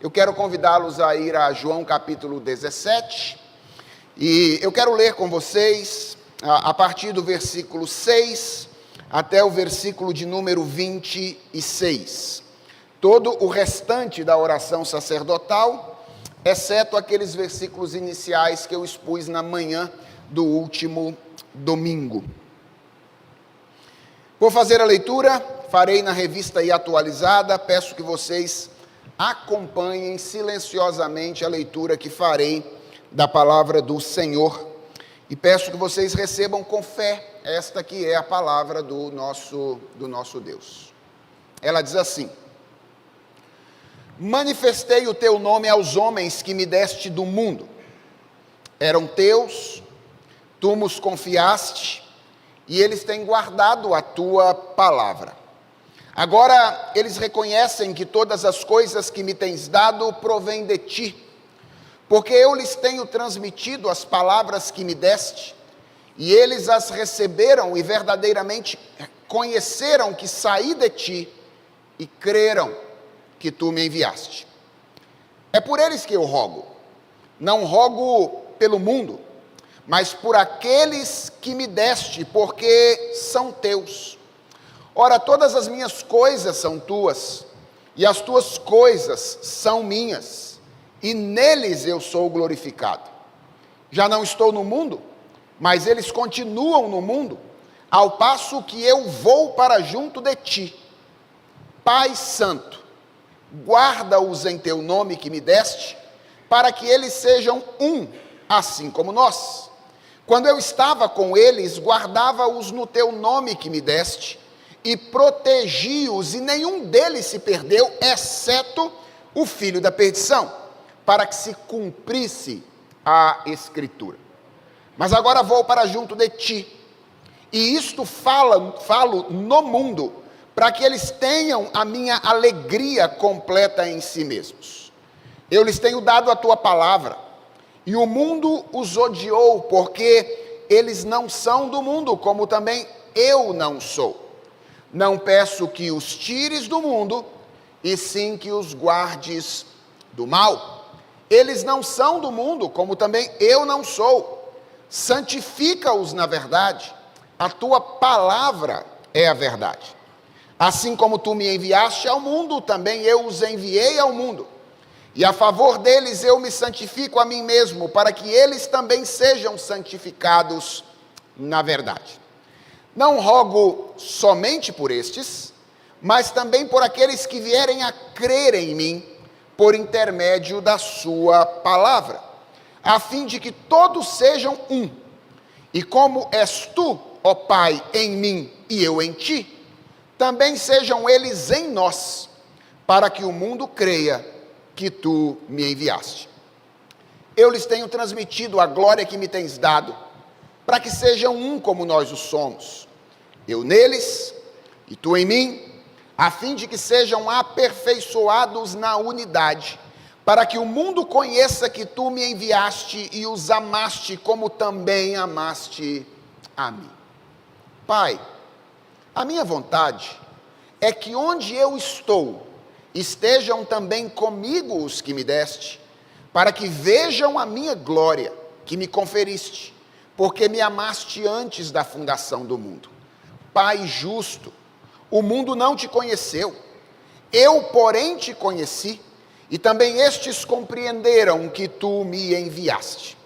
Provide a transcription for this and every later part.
Eu quero convidá-los a ir a João capítulo 17, e eu quero ler com vocês a partir do versículo 6 até o versículo de número 26. Todo o restante da oração sacerdotal, exceto aqueles versículos iniciais que eu expus na manhã do último domingo. Vou fazer a leitura, farei na revista e atualizada, peço que vocês acompanhem silenciosamente a leitura que farei da palavra do Senhor, e peço que vocês recebam com fé esta que é a palavra do nosso Deus. Ela diz assim: manifestei o teu nome aos homens que me deste do mundo, eram teus, tu nos confiaste, e eles têm guardado a tua palavra. Agora eles reconhecem que todas as coisas que me tens dado provêm de ti, porque eu lhes tenho transmitido as palavras que me deste, e eles as receberam e verdadeiramente conheceram que saí de ti, e creram que tu me enviaste. É por eles que eu rogo, não rogo pelo mundo, mas por aqueles que me deste, porque são teus. Ora, todas as minhas coisas são tuas, e as tuas coisas são minhas, e neles eu sou glorificado. Já não estou no mundo, mas eles continuam no mundo, ao passo que eu vou para junto de ti. Pai Santo, guarda-os em teu nome que me deste, para que eles sejam um, assim como nós. Quando eu estava com eles, guardava-os no teu nome que me deste, e protegi-os, e nenhum deles se perdeu, exceto o filho da perdição, para que se cumprisse a Escritura. Mas agora vou para junto de ti, e isto falo no mundo, para que eles tenham a minha alegria completa em si mesmos. Eu lhes tenho dado a tua palavra, e o mundo os odiou, porque eles não são do mundo, como também eu não sou. Não peço que os tires do mundo, e sim que os guardes do mal. Eles não são do mundo, como também eu não sou. Santifica-os na verdade, a tua palavra é a verdade. Assim como tu me enviaste ao mundo, também eu os enviei ao mundo. E a favor deles eu me santifico a mim mesmo, para que eles também sejam santificados na verdade. Não rogo somente por estes, mas também por aqueles que vierem a crer em mim, por intermédio da sua palavra, a fim de que todos sejam um. E como és tu, ó Pai, em mim e eu em ti, também sejam eles em nós, para que o mundo creia que tu me enviaste. Eu lhes tenho transmitido a glória que me tens dado, para que sejam um como nós o somos. Eu neles e tu em mim, a fim de que sejam aperfeiçoados na unidade, para que o mundo conheça que tu me enviaste e os amaste como também amaste a mim. Pai, a minha vontade é que onde eu estou, estejam também comigo os que me deste, para que vejam a minha glória que me conferiste, porque me amaste antes da fundação do mundo. Pai justo, o mundo não te conheceu, eu, porém, te conheci, e também estes compreenderam que tu me enviaste.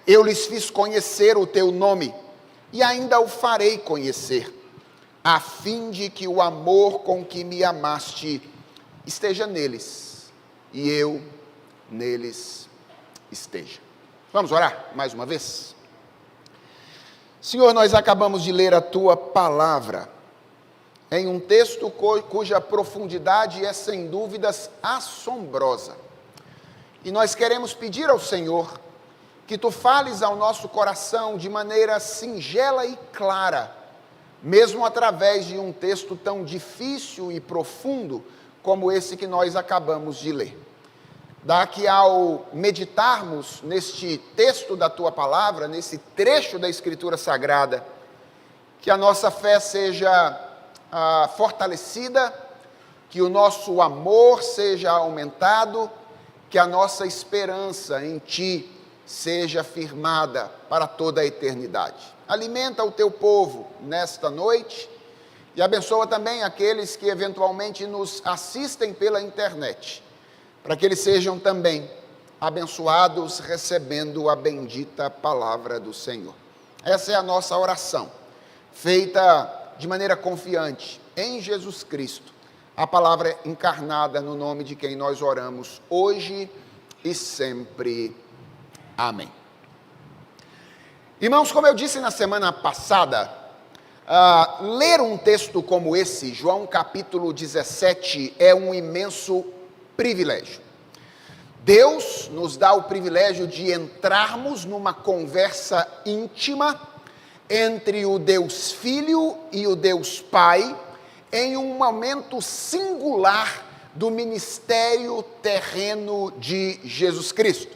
Eu lhes fiz conhecer o teu nome, e ainda o farei conhecer, a fim de que o amor com que me amaste esteja neles, e eu neles esteja. Vamos orar mais uma vez? Senhor, nós acabamos de ler a tua palavra, em um texto cuja profundidade é sem dúvidas assombrosa. E nós queremos pedir ao Senhor que tu fales ao nosso coração de maneira singela e clara, mesmo através de um texto tão difícil e profundo como esse que nós acabamos de ler. Dá que ao meditarmos neste texto da tua palavra, nesse trecho da Escritura Sagrada, que a nossa fé seja fortalecida, que o nosso amor seja aumentado, que a nossa esperança em Ti seja firmada para toda a eternidade. Alimenta o Teu povo nesta noite e abençoa também aqueles que eventualmente nos assistem pela internet, para que eles sejam também abençoados recebendo a bendita palavra do Senhor. Essa é a nossa oração, feita de maneira confiante em Jesus Cristo, a palavra encarnada no nome de quem nós oramos hoje e sempre. Amém. Irmãos, como eu disse na semana passada, ler um texto como esse, João capítulo 17, é um imenso privilégio. Deus nos dá o privilégio de entrarmos numa conversa íntima entre o Deus Filho e o Deus Pai, em um momento singular do ministério terreno de Jesus Cristo.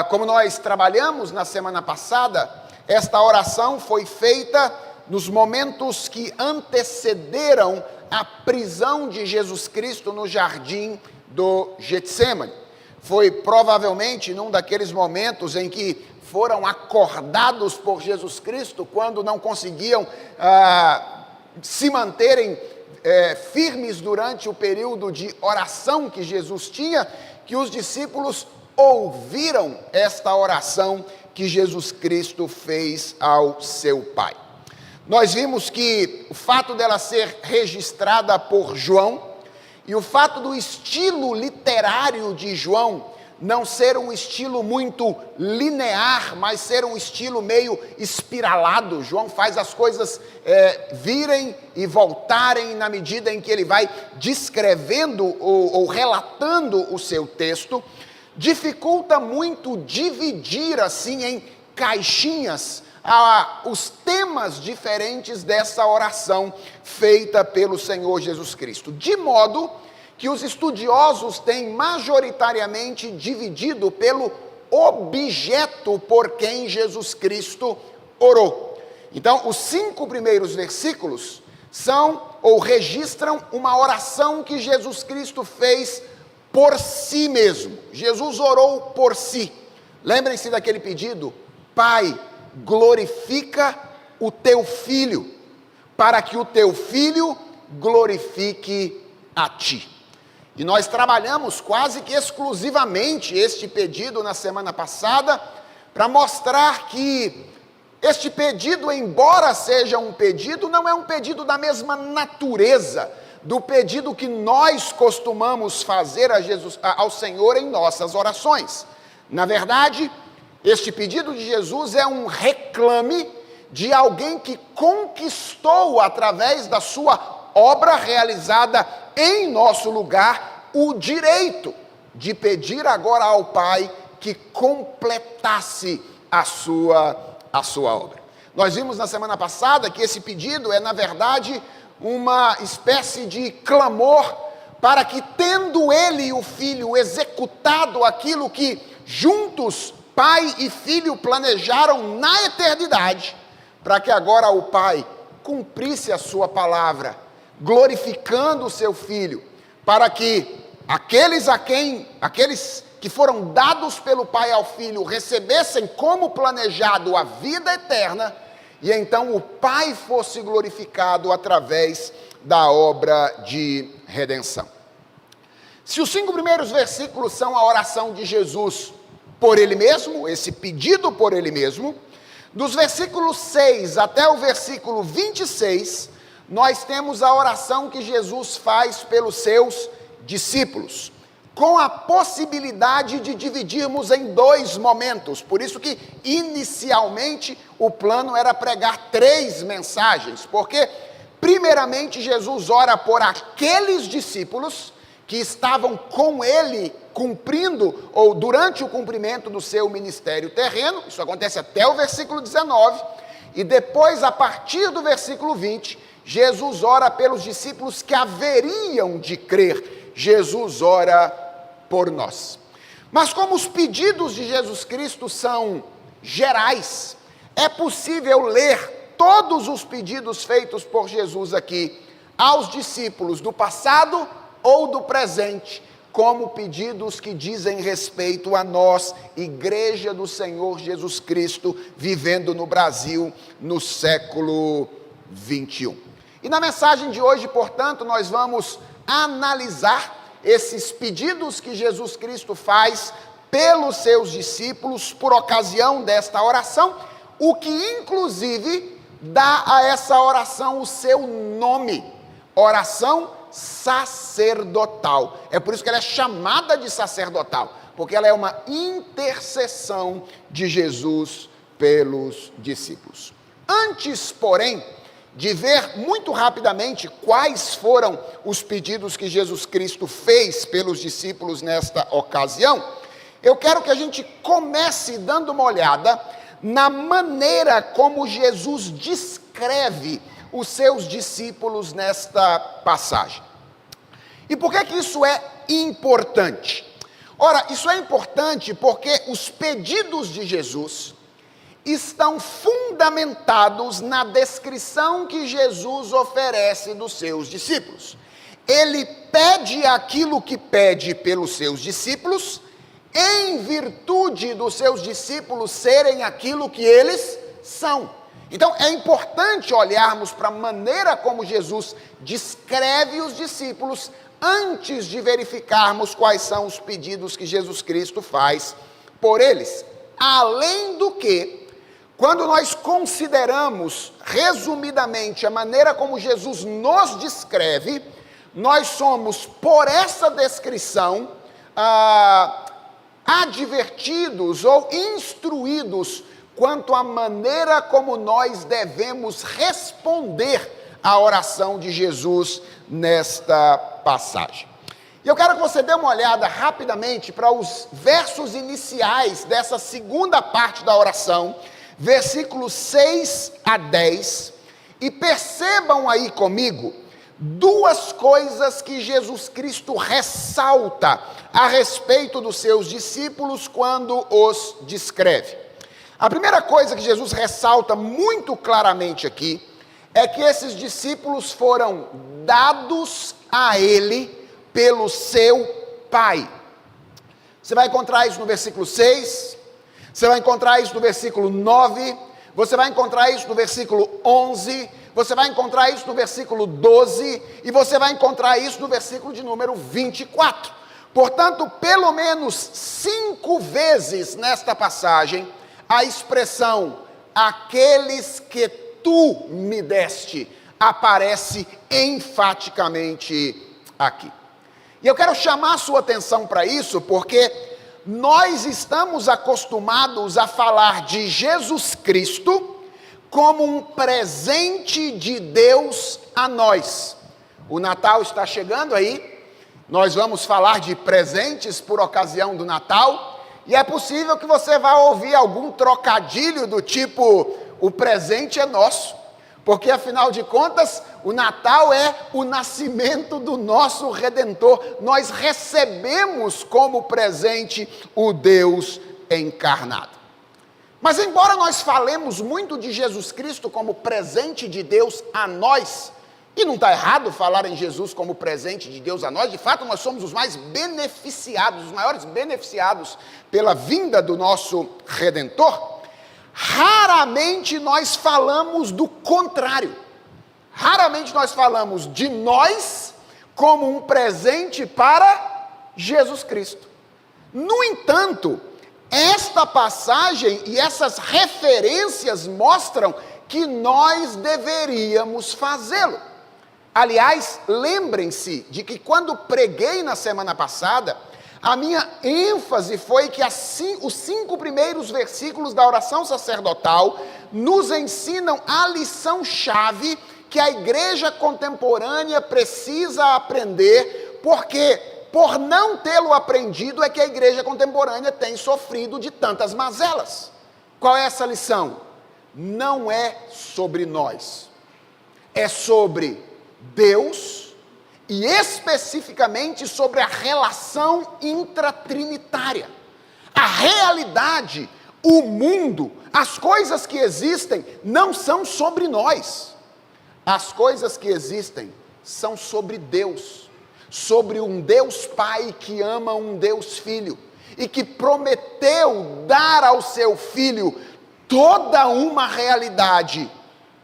Como nós trabalhamos na semana passada, esta oração foi feita nos momentos que antecederam a prisão de Jesus Cristo no jardim do Getsêmani. Foi provavelmente num daqueles momentos em que foram acordados por Jesus Cristo quando não conseguiam se manterem firmes durante o período de oração que Jesus tinha, que os discípulos ouviram esta oração que Jesus Cristo fez ao seu Pai. Nós vimos que o fato dela ser registrada por João e o fato do estilo literário de João não ser um estilo muito linear, mas ser um estilo meio espiralado. João faz as coisas virem e voltarem na medida em que ele vai descrevendo ou relatando o seu texto. Dificulta muito dividir assim em caixinhas os temas diferentes dessa oração feita pelo Senhor Jesus Cristo. De modo que os estudiosos têm majoritariamente dividido pelo objeto por quem Jesus Cristo orou. Então, os 5 primeiros versículos são ou registram uma oração que Jesus Cristo fez por si mesmo. Jesus orou por si. Lembrem-se daquele pedido: Pai, glorifica o teu Filho, para que o teu Filho glorifique a ti. E nós trabalhamos quase que exclusivamente este pedido na semana passada, para mostrar que este pedido, embora seja um pedido, não é um pedido da mesma natureza do pedido que nós costumamos fazer ao Senhor em nossas orações. Na verdade, este pedido de Jesus é um reclame de alguém que conquistou, através da sua obra realizada em nosso lugar, o direito de pedir agora ao Pai que completasse a sua obra. Nós vimos na semana passada que esse pedido é, na verdade, uma espécie de clamor para que, tendo ele e o Filho executado aquilo que juntos Pai e Filho planejaram na eternidade, para que agora o Pai cumprisse a sua palavra, glorificando o seu Filho, para que aqueles que foram dados pelo Pai ao Filho recebessem como planejado a vida eterna, e então o Pai fosse glorificado através da obra de redenção. Se os 5 primeiros versículos são a oração de Jesus por Ele mesmo, esse pedido por Ele mesmo, dos versículos 6 até o versículo 26, nós temos a oração que Jesus faz pelos seus discípulos, com a possibilidade de dividirmos em 2 momentos. Por isso que, inicialmente, o plano era pregar 3 mensagens, porque, primeiramente, Jesus ora por aqueles discípulos que estavam com ele, cumprindo, ou durante o cumprimento do seu ministério terreno. Isso acontece até o versículo 19, e depois, a partir do versículo 20, Jesus ora pelos discípulos que haveriam de crer. Jesus ora por nós. Mas como os pedidos de Jesus Cristo são gerais, é possível ler todos os pedidos feitos por Jesus aqui aos discípulos do passado ou do presente, como pedidos que dizem respeito a nós, Igreja do Senhor Jesus Cristo, vivendo no Brasil no século 21. E na mensagem de hoje, portanto, nós vamos analisar esses pedidos que Jesus Cristo faz pelos seus discípulos por ocasião desta oração, o que inclusive dá a essa oração o seu nome, oração sacerdotal. É por isso que ela é chamada de sacerdotal, porque ela é uma intercessão de Jesus pelos discípulos. Antes, porém, de ver muito rapidamente quais foram os pedidos que Jesus Cristo fez pelos discípulos nesta ocasião, eu quero que a gente comece dando uma olhada na maneira como Jesus descreve os seus discípulos nesta passagem. E por que isso é importante? Ora, isso é importante porque os pedidos de Jesus estão fundamentados na descrição que Jesus oferece dos seus discípulos. Ele pede aquilo que pede pelos seus discípulos, em virtude dos seus discípulos serem aquilo que eles são. Então, é importante olharmos para a maneira como Jesus descreve os discípulos antes de verificarmos quais são os pedidos que Jesus Cristo faz por eles. Além do que, quando nós consideramos resumidamente a maneira como Jesus nos descreve, nós somos, por essa descrição, advertidos ou instruídos quanto à maneira como nós devemos responder à oração de Jesus nesta passagem. E eu quero que você dê uma olhada rapidamente para os versos iniciais dessa segunda parte da oração, versículos 6 a 10, e percebam aí comigo duas coisas que Jesus Cristo ressalta a respeito dos seus discípulos quando os descreve. A primeira coisa que Jesus ressalta muito claramente aqui é que esses discípulos foram dados a ele pelo seu Pai. Você vai encontrar isso no versículo 6, você vai encontrar isso no versículo 9, você vai encontrar isso no versículo 11, você vai encontrar isso no versículo 12 e você vai encontrar isso no versículo de número 24. Portanto, pelo menos 5 vezes nesta passagem, a expressão aqueles que tu me deste aparece enfaticamente aqui. E eu quero chamar a sua atenção para isso, porque nós estamos acostumados a falar de Jesus Cristo como um presente de Deus a nós. O Natal está chegando aí, nós vamos falar de presentes por ocasião do Natal, e é possível que você vá ouvir algum trocadilho do tipo, o presente é nosso, porque afinal de contas, o Natal é o nascimento do nosso Redentor, nós recebemos como presente o Deus encarnado. Mas embora nós falemos muito de Jesus Cristo como presente de Deus a nós, e não está errado falar em Jesus como presente de Deus a nós, de fato nós somos os mais beneficiados, os maiores beneficiados pela vinda do nosso Redentor, raramente nós falamos do contrário. Raramente nós falamos de nós como um presente para Jesus Cristo. No entanto, esta passagem e essas referências mostram que nós deveríamos fazê-lo. Aliás, lembrem-se de que quando preguei na semana passada, a minha ênfase foi que os 5 primeiros versículos da oração sacerdotal nos ensinam a lição-chave que a igreja contemporânea precisa aprender, porque por não tê-lo aprendido é que a igreja contemporânea tem sofrido de tantas mazelas. Qual é essa lição? Não é sobre nós, é sobre Deus e especificamente sobre a relação intratrinitária. A realidade, o mundo, as coisas que existem não são sobre nós. As coisas que existem são sobre Deus, sobre um Deus Pai que ama um Deus Filho e que prometeu dar ao seu Filho toda uma realidade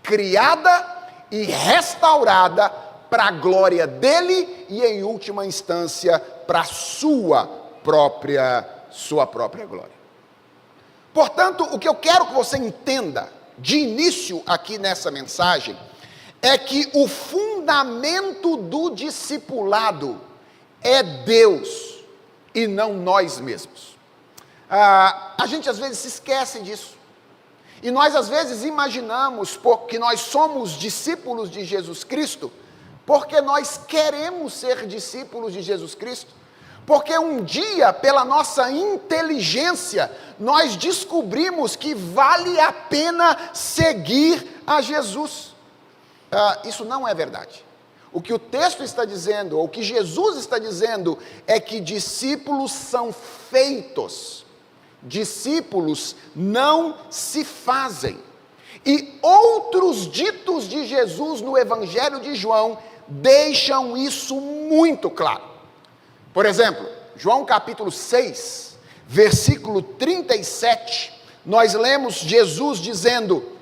criada e restaurada para a glória dele e, em última instância, para a sua própria glória. Portanto, o que eu quero que você entenda de início aqui nessa mensagem é que o fundamento do discipulado é Deus e não nós mesmos. A gente às vezes se esquece disso. E nós às vezes imaginamos que nós somos discípulos de Jesus Cristo porque nós queremos ser discípulos de Jesus Cristo. Porque um dia, pela nossa inteligência, nós descobrimos que vale a pena seguir a Jesus. Isso não é verdade. O que o texto está dizendo, ou o que Jesus está dizendo, é que discípulos são feitos. Discípulos não se fazem. E outros ditos de Jesus no Evangelho de João deixam isso muito claro. Por exemplo, João capítulo 6, versículo 37, nós lemos Jesus dizendo: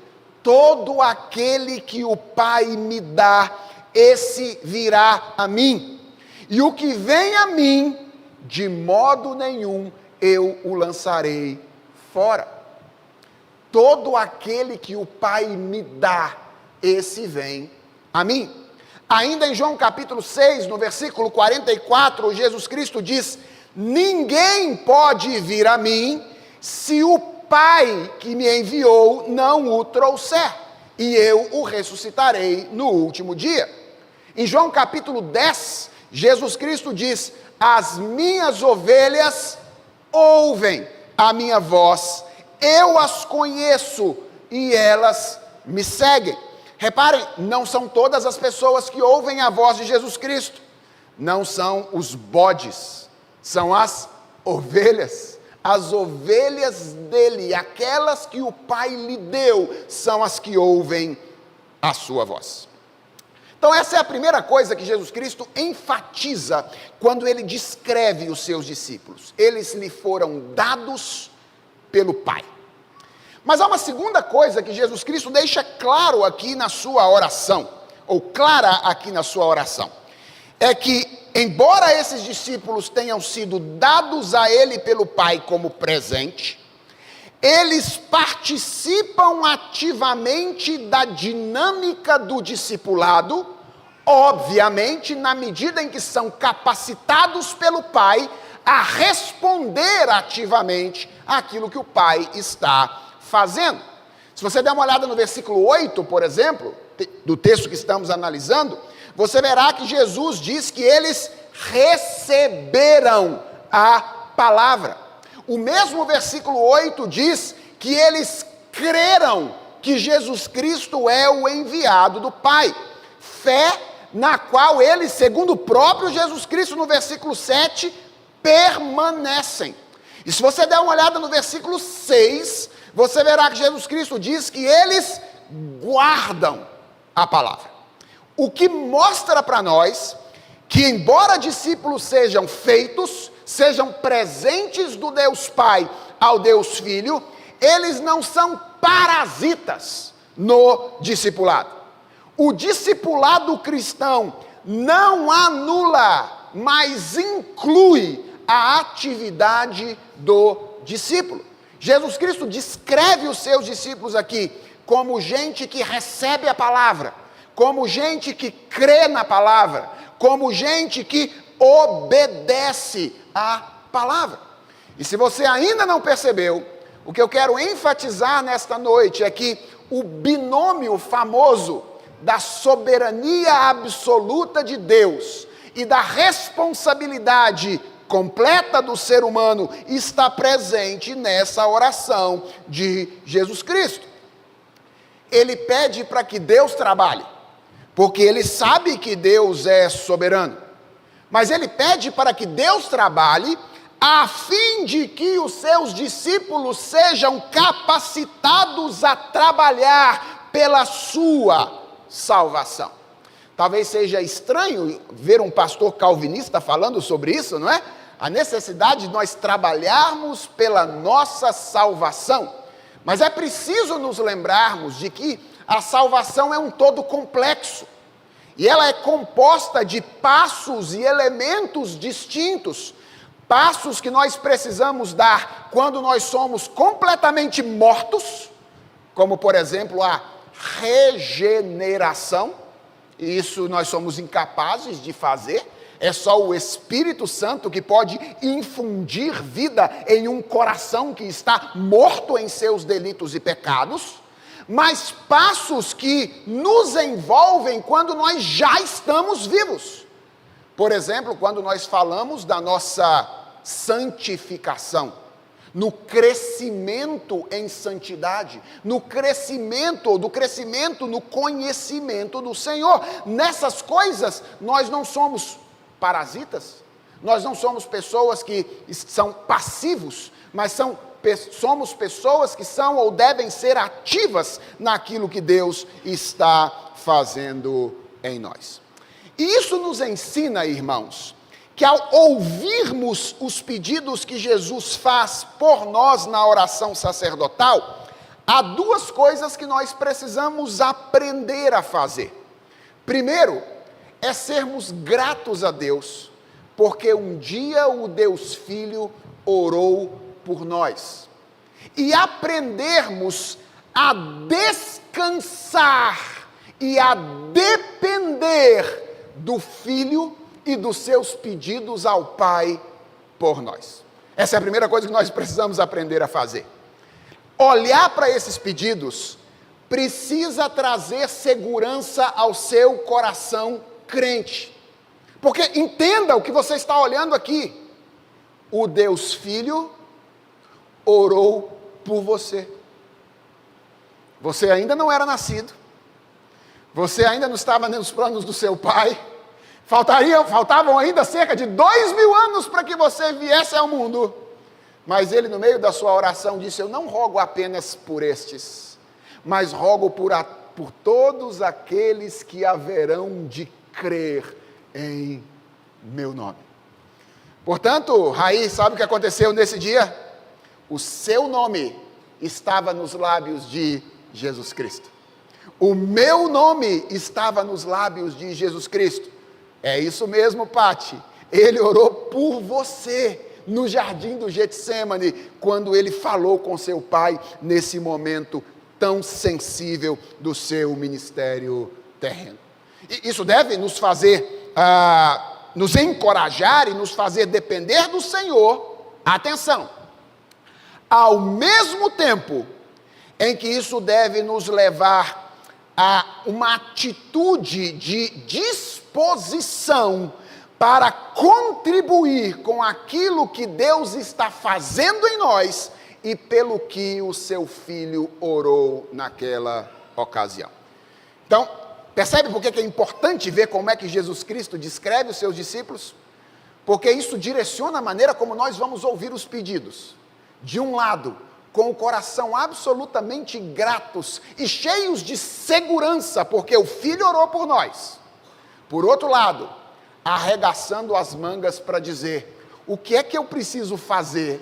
todo aquele que o Pai me dá, esse virá a mim, e o que vem a mim, de modo nenhum eu o lançarei fora. Todo aquele que o Pai me dá, esse vem a mim. Ainda em João capítulo 6, no versículo 44, Jesus Cristo diz: ninguém pode vir a mim, se o Pai que me enviou não o trouxer, e eu o ressuscitarei no último dia. Em João capítulo 10, Jesus Cristo diz: as minhas ovelhas ouvem a minha voz, eu as conheço e elas me seguem. Reparem, não são todas as pessoas que ouvem a voz de Jesus Cristo. Não são os bodes, são as ovelhas. As ovelhas dele, aquelas que o Pai lhe deu, são as que ouvem a sua voz. Então essa é a primeira coisa que Jesus Cristo enfatiza quando ele descreve os seus discípulos. Eles lhe foram dados pelo Pai. Mas há uma segunda coisa que Jesus Cristo deixa claro aqui na sua oração, ou clara aqui na sua oração, é que, embora esses discípulos tenham sido dados a ele pelo Pai como presente, eles participam ativamente da dinâmica do discipulado, obviamente, na medida em que são capacitados pelo Pai a responder ativamente àquilo que o Pai está fazendo. Se você der uma olhada no versículo 8, por exemplo, do texto que estamos analisando, você verá que Jesus diz que eles receberam a palavra. O mesmo versículo 8 diz que eles creram que Jesus Cristo é o enviado do Pai. Fé na qual eles, segundo o próprio Jesus Cristo, no versículo 7, permanecem. E se você der uma olhada no versículo 6, você verá que Jesus Cristo diz que eles guardam a palavra. O que mostra para nós que, embora discípulos sejam feitos, sejam presentes do Deus Pai ao Deus Filho, eles não são parasitas no discipulado. O discipulado cristão não anula, mas inclui a atividade do discípulo. Jesus Cristo descreve os seus discípulos aqui como gente que recebe a palavra, como gente que crê na palavra, como gente que obedece à palavra. E se você ainda não percebeu, o que eu quero enfatizar nesta noite é que o binômio famoso da soberania absoluta de Deus e da responsabilidade completa do ser humano está presente nessa oração de Jesus Cristo. Ele pede para que Deus trabalhe, porque ele sabe que Deus é soberano. Mas ele pede para que Deus trabalhe a fim de que os seus discípulos sejam capacitados a trabalhar pela sua salvação. Talvez seja estranho ver um pastor calvinista falando sobre isso, não é? A necessidade de nós trabalharmos pela nossa salvação. Mas é preciso nos lembrarmos de que a salvação é um todo complexo. E ela é composta de passos e elementos distintos. Passos que nós precisamos dar quando nós somos completamente mortos, como por exemplo a regeneração. E isso nós somos incapazes de fazer. É só o Espírito Santo que pode infundir vida em um coração que está morto em seus delitos e pecados. Mas passos que nos envolvem quando nós já estamos vivos. Por exemplo, quando nós falamos da nossa santificação, no crescimento em santidade, no crescimento no conhecimento do Senhor. Nessas coisas, nós não somos parasitas, nós não somos pessoas que são passivos, mas somos pessoas que são ou devem ser ativas naquilo que Deus está fazendo em nós. E isso nos ensina, irmãos, que ao ouvirmos os pedidos que Jesus faz por nós na oração sacerdotal, há duas coisas que nós precisamos aprender a fazer. Primeiro, é sermos gratos a Deus, porque um dia o Deus Filho orou por nós. E aprendermos a descansar e a depender do Filho e dos seus pedidos ao Pai por nós. Essa é a primeira coisa que nós precisamos aprender a fazer. Olhar para esses pedidos precisa trazer segurança ao seu coração crente. Porque entenda o que você está olhando aqui. O Deus Filho orou por você. Você ainda não era nascido. Você ainda não estava nos planos do seu pai. Faltavam ainda cerca de 2000 anos para que você viesse ao mundo. Mas ele, no meio da sua oração, disse: eu não rogo apenas por estes, mas rogo por todos aqueles que haverão de crer em meu nome. Portanto, Raí, sabe o que aconteceu nesse dia? O seu nome estava nos lábios de Jesus Cristo. O meu nome estava nos lábios de Jesus Cristo. É isso mesmo, Pati. Ele orou por você no jardim do Getsêmani, quando ele falou com seu pai nesse momento tão sensível do seu ministério terreno. E isso deve nos fazer, nos encorajar e nos fazer depender do Senhor. Atenção! Ao mesmo tempo em que isso deve nos levar a uma atitude de disposição para contribuir com aquilo que Deus está fazendo em nós e pelo que o seu filho orou naquela ocasião. Então, percebe por que é importante ver como é que Jesus Cristo descreve os seus discípulos? Porque isso direciona a maneira como nós vamos ouvir os pedidos. De um lado, com o coração absolutamente gratos e cheios de segurança, porque o Filho orou por nós. Por outro lado, arregaçando as mangas para dizer: o que é que eu preciso fazer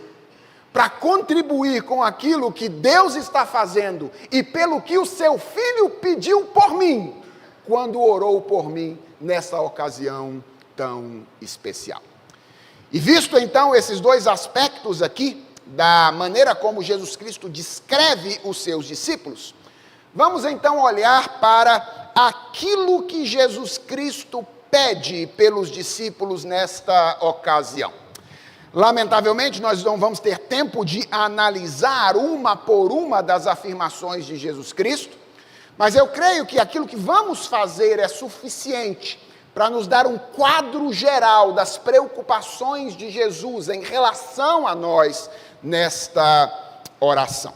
para contribuir com aquilo que Deus está fazendo e pelo que o seu Filho pediu por mim, quando orou por mim nessa ocasião tão especial. E visto então esses dois aspectos aqui, da maneira como Jesus Cristo descreve os seus discípulos, vamos então olhar para aquilo que Jesus Cristo pede pelos discípulos nesta ocasião. Lamentavelmente, nós não vamos ter tempo de analisar uma por uma das afirmações de Jesus Cristo, mas eu creio que aquilo que vamos fazer é suficiente para nos dar um quadro geral das preocupações de Jesus em relação a nós nesta oração.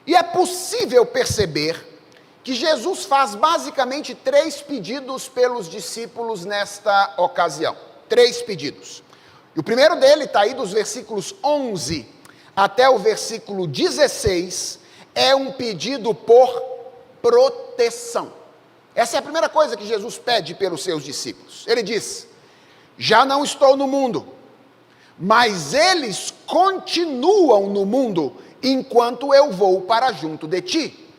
E é possível perceber que Jesus faz basicamente 3 pedidos pelos discípulos nesta ocasião. 3 pedidos. E o primeiro dele está aí dos versículos 11 até o versículo 16, é um pedido por proteção. Essa é a primeira coisa que Jesus pede pelos seus discípulos. Ele diz: já não estou no mundo, mas eles continuam no mundo enquanto eu vou para junto de ti.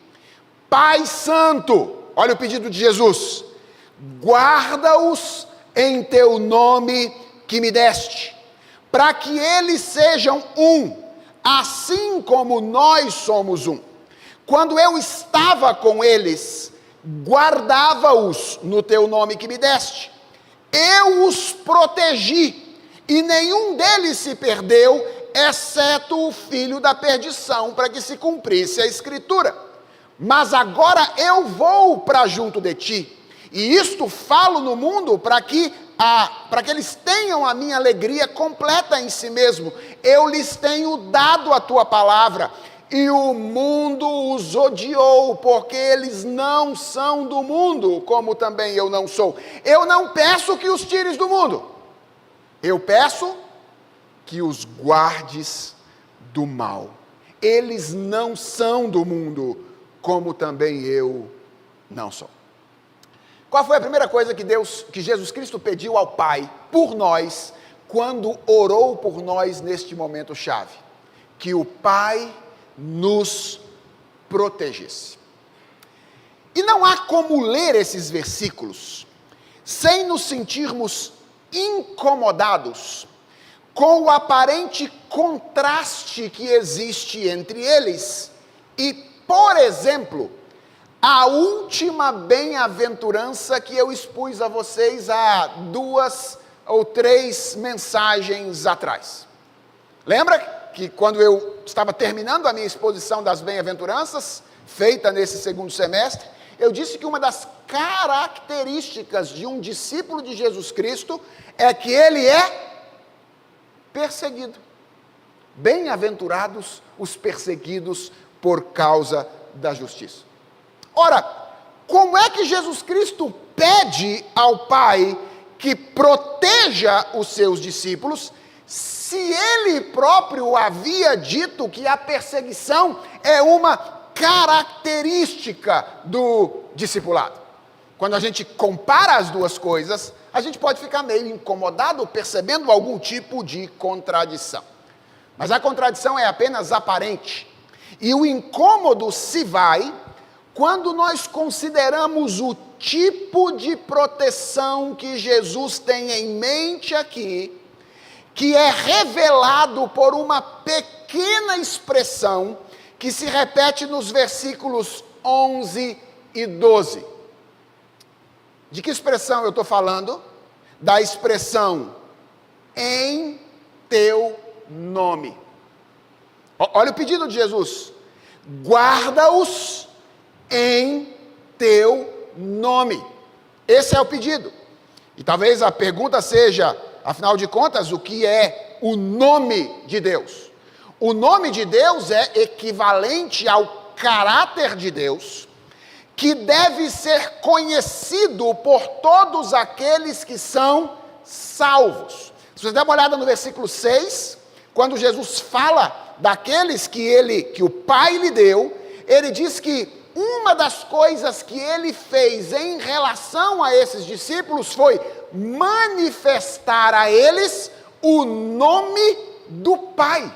Pai Santo, olha o pedido de Jesus: guarda-os em teu nome que me deste, para que eles sejam um, assim como nós somos um. Quando eu estava com eles, guardava-os no teu nome que me deste. Eu os protegi, e nenhum deles se perdeu, exceto o filho da perdição, para que se cumprisse a Escritura. Mas agora eu vou para junto de ti, e isto falo no mundo para que eles tenham a minha alegria completa em si mesmo. Eu lhes tenho dado a tua palavra, e o mundo os odiou, porque eles não são do mundo, como também eu não sou. Eu não peço que os tires do mundo, eu peço que os guardes do mal. Eles não são do mundo, como também eu não sou. Qual foi a primeira coisa que Jesus Cristo pediu ao Pai por nós, quando orou por nós neste momento chave? Que o Pai nos protegesse. E não há como ler esses versículos sem nos sentirmos incomodados com o aparente contraste que existe entre eles e, por exemplo, a última bem-aventurança que eu expus a vocês há 2 ou 3 mensagens atrás. Lembra que quando eu estava terminando a minha exposição das bem-aventuranças, feita nesse segundo semestre, eu disse que uma das características de um discípulo de Jesus Cristo é que ele é perseguido. Bem-aventurados os perseguidos por causa da justiça. Ora, como é que Jesus Cristo pede ao Pai que proteja os seus discípulos, se ele próprio havia dito que a perseguição é uma característica do discipulado? Quando a gente compara as duas coisas, a gente pode ficar meio incomodado, percebendo algum tipo de contradição. Mas a contradição é apenas aparente. E o incômodo se vai quando nós consideramos o tipo de proteção que Jesus tem em mente aqui, que é revelado por uma pequena expressão que se repete nos versículos 11 e 12. De que expressão eu estou falando? Da expressão em teu nome. Olha o pedido de Jesus: guarda-os em teu nome. Esse é o pedido. E talvez a pergunta seja, afinal de contas, o que é o nome de Deus? O nome de Deus é equivalente ao caráter de Deus, que deve ser conhecido por todos aqueles que são salvos. Se você der uma olhada no versículo 6, quando Jesus fala daqueles que o Pai lhe deu, ele diz que uma das coisas que ele fez em relação a esses discípulos foi manifestar a eles o nome do Pai.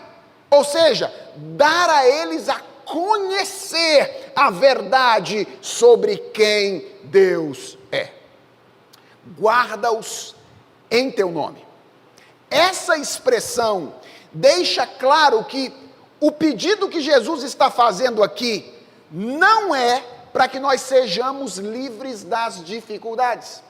Ou seja, dar a eles a conhecer a verdade sobre quem Deus é. Guarda-os em teu nome. Essa expressão deixa claro que o pedido que Jesus está fazendo aqui não é para que nós sejamos livres das dificuldades.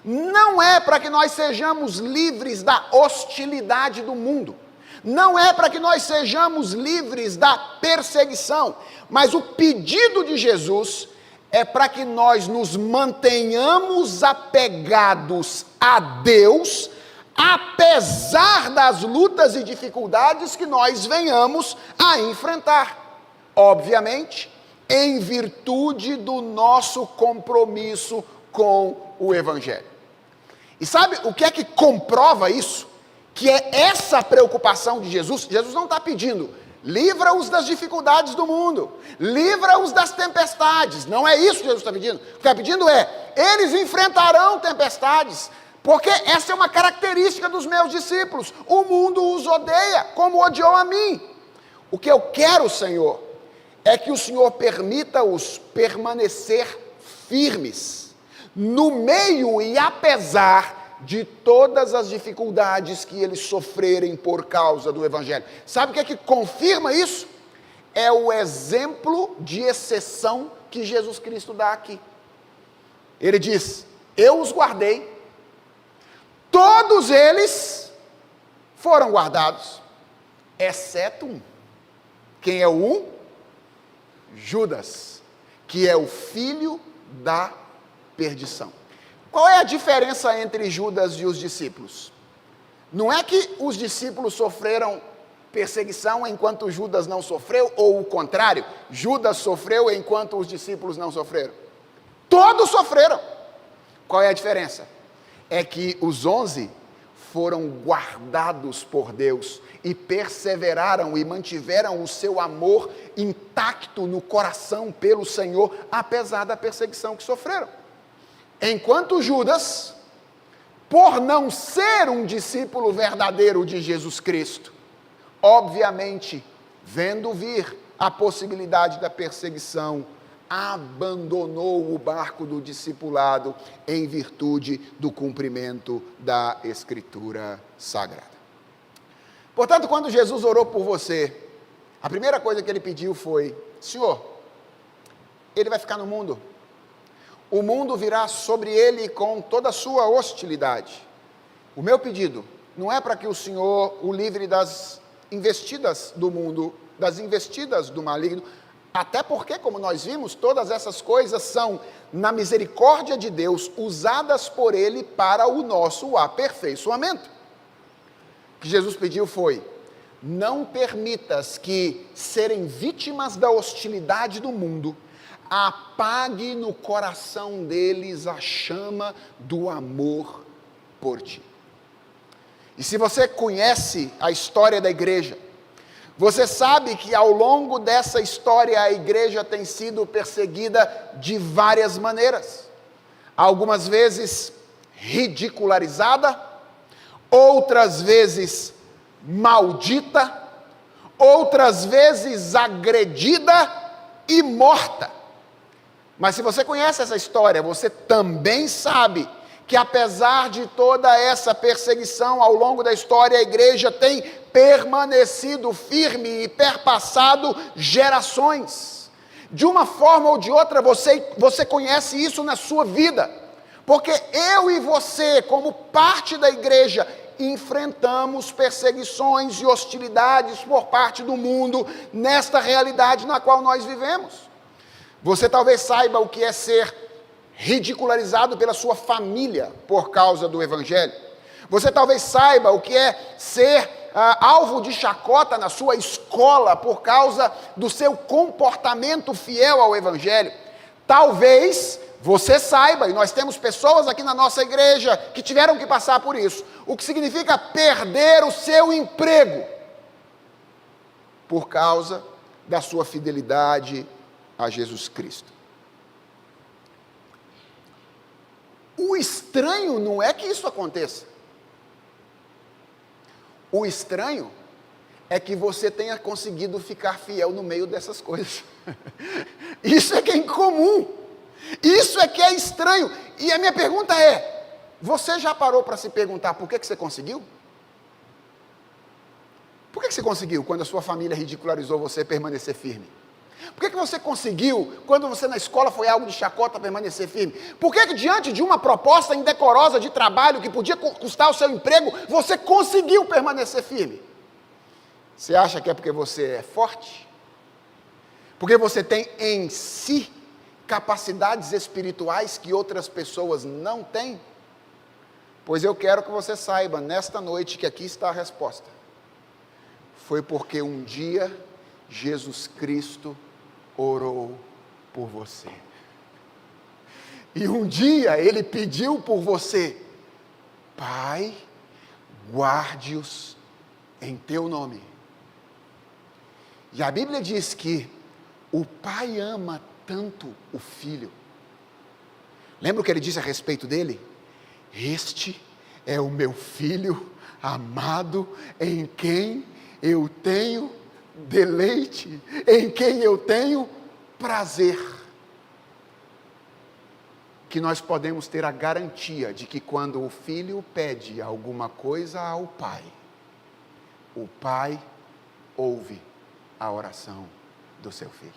Não é para que nós sejamos livres da hostilidade do mundo. Não é para que nós sejamos livres da perseguição. Mas o pedido de Jesus é para que nós nos mantenhamos apegados a Deus, apesar das lutas e dificuldades que nós venhamos a enfrentar. Obviamente, em virtude do nosso compromisso com o Evangelho. E sabe o que é que comprova isso? Que é essa preocupação de Jesus? Jesus não está pedindo, livra-os das dificuldades do mundo, livra-os das tempestades. Não é isso que Jesus está pedindo. O que está pedindo é, eles enfrentarão tempestades, porque essa é uma característica dos meus discípulos. O mundo os odeia, como odiou a mim. O que eu quero, Senhor, é que o Senhor permita-os permanecer firmes, no meio e apesar de todas as dificuldades que eles sofrerem por causa do Evangelho. Sabe o que é que confirma isso? É o exemplo de exceção que Jesus Cristo dá aqui. Ele diz, eu os guardei, todos eles foram guardados, exceto um. Quem é o um? Judas, que é o filho da perdição. Qual é a diferença entre Judas e os discípulos? Não é que os discípulos sofreram perseguição enquanto Judas não sofreu, ou o contrário, Judas sofreu enquanto os discípulos não sofreram. Todos sofreram. Qual é a diferença? É que os 11 foram guardados por Deus e perseveraram e mantiveram o seu amor intacto no coração pelo Senhor, apesar da perseguição que sofreram. Enquanto Judas, por não ser um discípulo verdadeiro de Jesus Cristo, obviamente, vendo vir a possibilidade da perseguição, abandonou o barco do discipulado em virtude do cumprimento da Escritura Sagrada. Portanto, quando Jesus orou por você, a primeira coisa que ele pediu foi, Senhor, ele vai ficar no mundo. O mundo virá sobre ele com toda a sua hostilidade. O meu pedido não é para que o Senhor o livre das investidas do mundo, das investidas do maligno, até porque, como nós vimos, todas essas coisas são, na misericórdia de Deus, usadas por Ele para o nosso aperfeiçoamento. O que Jesus pediu foi, não permitas que serem vítimas da hostilidade do mundo, apague no coração deles a chama do amor por ti. E se você conhece a história da igreja, você sabe que ao longo dessa história a igreja tem sido perseguida de várias maneiras. Algumas vezes ridicularizada, outras vezes maldita, outras vezes agredida e morta. Mas se você conhece essa história, você também sabe que apesar de toda essa perseguição ao longo da história, a igreja tem permanecido firme e perpassado gerações. De uma forma ou de outra, você conhece isso na sua vida, porque eu e você, como parte da igreja, enfrentamos perseguições e hostilidades por parte do mundo, nesta realidade na qual nós vivemos. Você talvez saiba o que é ser ridicularizado pela sua família por causa do Evangelho. Você talvez saiba o que é ser alvo de chacota na sua escola por causa do seu comportamento fiel ao Evangelho. Talvez você saiba, e nós temos pessoas aqui na nossa igreja que tiveram que passar por isso, o que significa perder o seu emprego por causa da sua fidelidade a Jesus Cristo. O estranho não é que isso aconteça. O estranho é que você tenha conseguido ficar fiel no meio dessas coisas. Isso é que é incomum. Isso é que é estranho. E a minha pergunta é, você já parou para se perguntar por que você conseguiu? Por que você conseguiu quando a sua família ridicularizou você permanecer firme? Por que você conseguiu, quando você na escola foi algo de chacota, permanecer firme? Por que diante de uma proposta indecorosa de trabalho que podia custar o seu emprego, você conseguiu permanecer firme? Você acha que é porque você é forte? Porque você tem em si capacidades espirituais que outras pessoas não têm? Pois eu quero que você saiba, nesta noite, que aqui está a resposta. Foi porque um dia Jesus Cristo orou por você. E um dia ele pediu por você, Pai, guarde-os em teu nome. E a Bíblia diz que o Pai ama tanto o Filho. Lembra o que ele disse a respeito dele? Este é o meu Filho amado, em quem eu tenho deleite, em quem eu tenho prazer. Que nós podemos ter a garantia de que quando o Filho pede alguma coisa ao Pai, o Pai ouve a oração do seu Filho.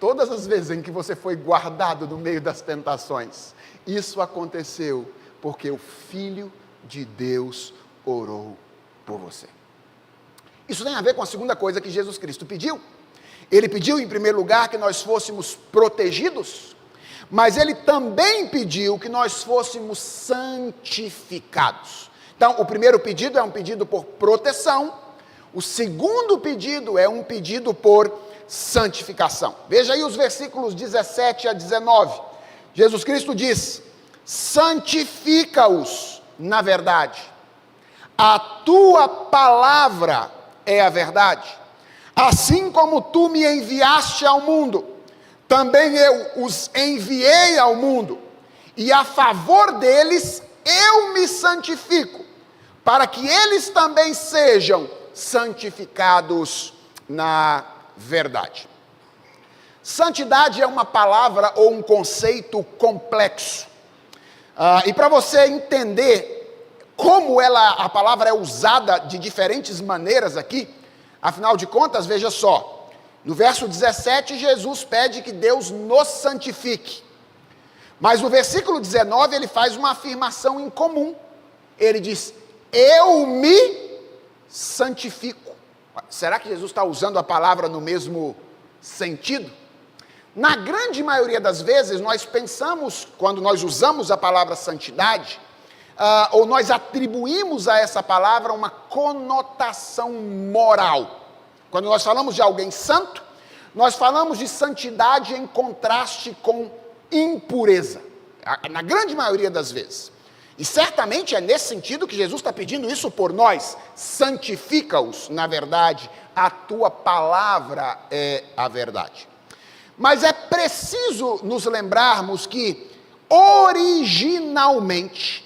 Todas as vezes em que você foi guardado no meio das tentações, isso aconteceu porque o Filho de Deus orou por você. Isso tem a ver com a segunda coisa que Jesus Cristo pediu. Ele pediu, em primeiro lugar, que nós fôssemos protegidos, mas ele também pediu que nós fôssemos santificados. Então, o primeiro pedido é um pedido por proteção, o segundo pedido é um pedido por santificação. Veja aí os versículos 17 a 19. Jesus Cristo diz: santifica-os na verdade, a tua palavra é a verdade. Assim como tu me enviaste ao mundo, também eu os enviei ao mundo, e a favor deles eu me santifico, para que eles também sejam santificados na verdade. Santidade é uma palavra ou um conceito complexo. E para você entender como a palavra é usada de diferentes maneiras aqui, afinal de contas, veja só. No verso 17, Jesus pede que Deus nos santifique. Mas no versículo 19, ele faz uma afirmação incomum. Ele diz: eu me santifico. Será que Jesus está usando a palavra no mesmo sentido? Na grande maioria das vezes, nós pensamos, quando nós usamos a palavra santidade, ou nós atribuímos a essa palavra uma conotação moral. Quando nós falamos de alguém santo, nós falamos de santidade em contraste com impureza, na grande maioria das vezes. E certamente é nesse sentido que Jesus está pedindo isso por nós: santifica-os na verdade, a tua palavra é a verdade. Mas é preciso nos lembrarmos que, originalmente,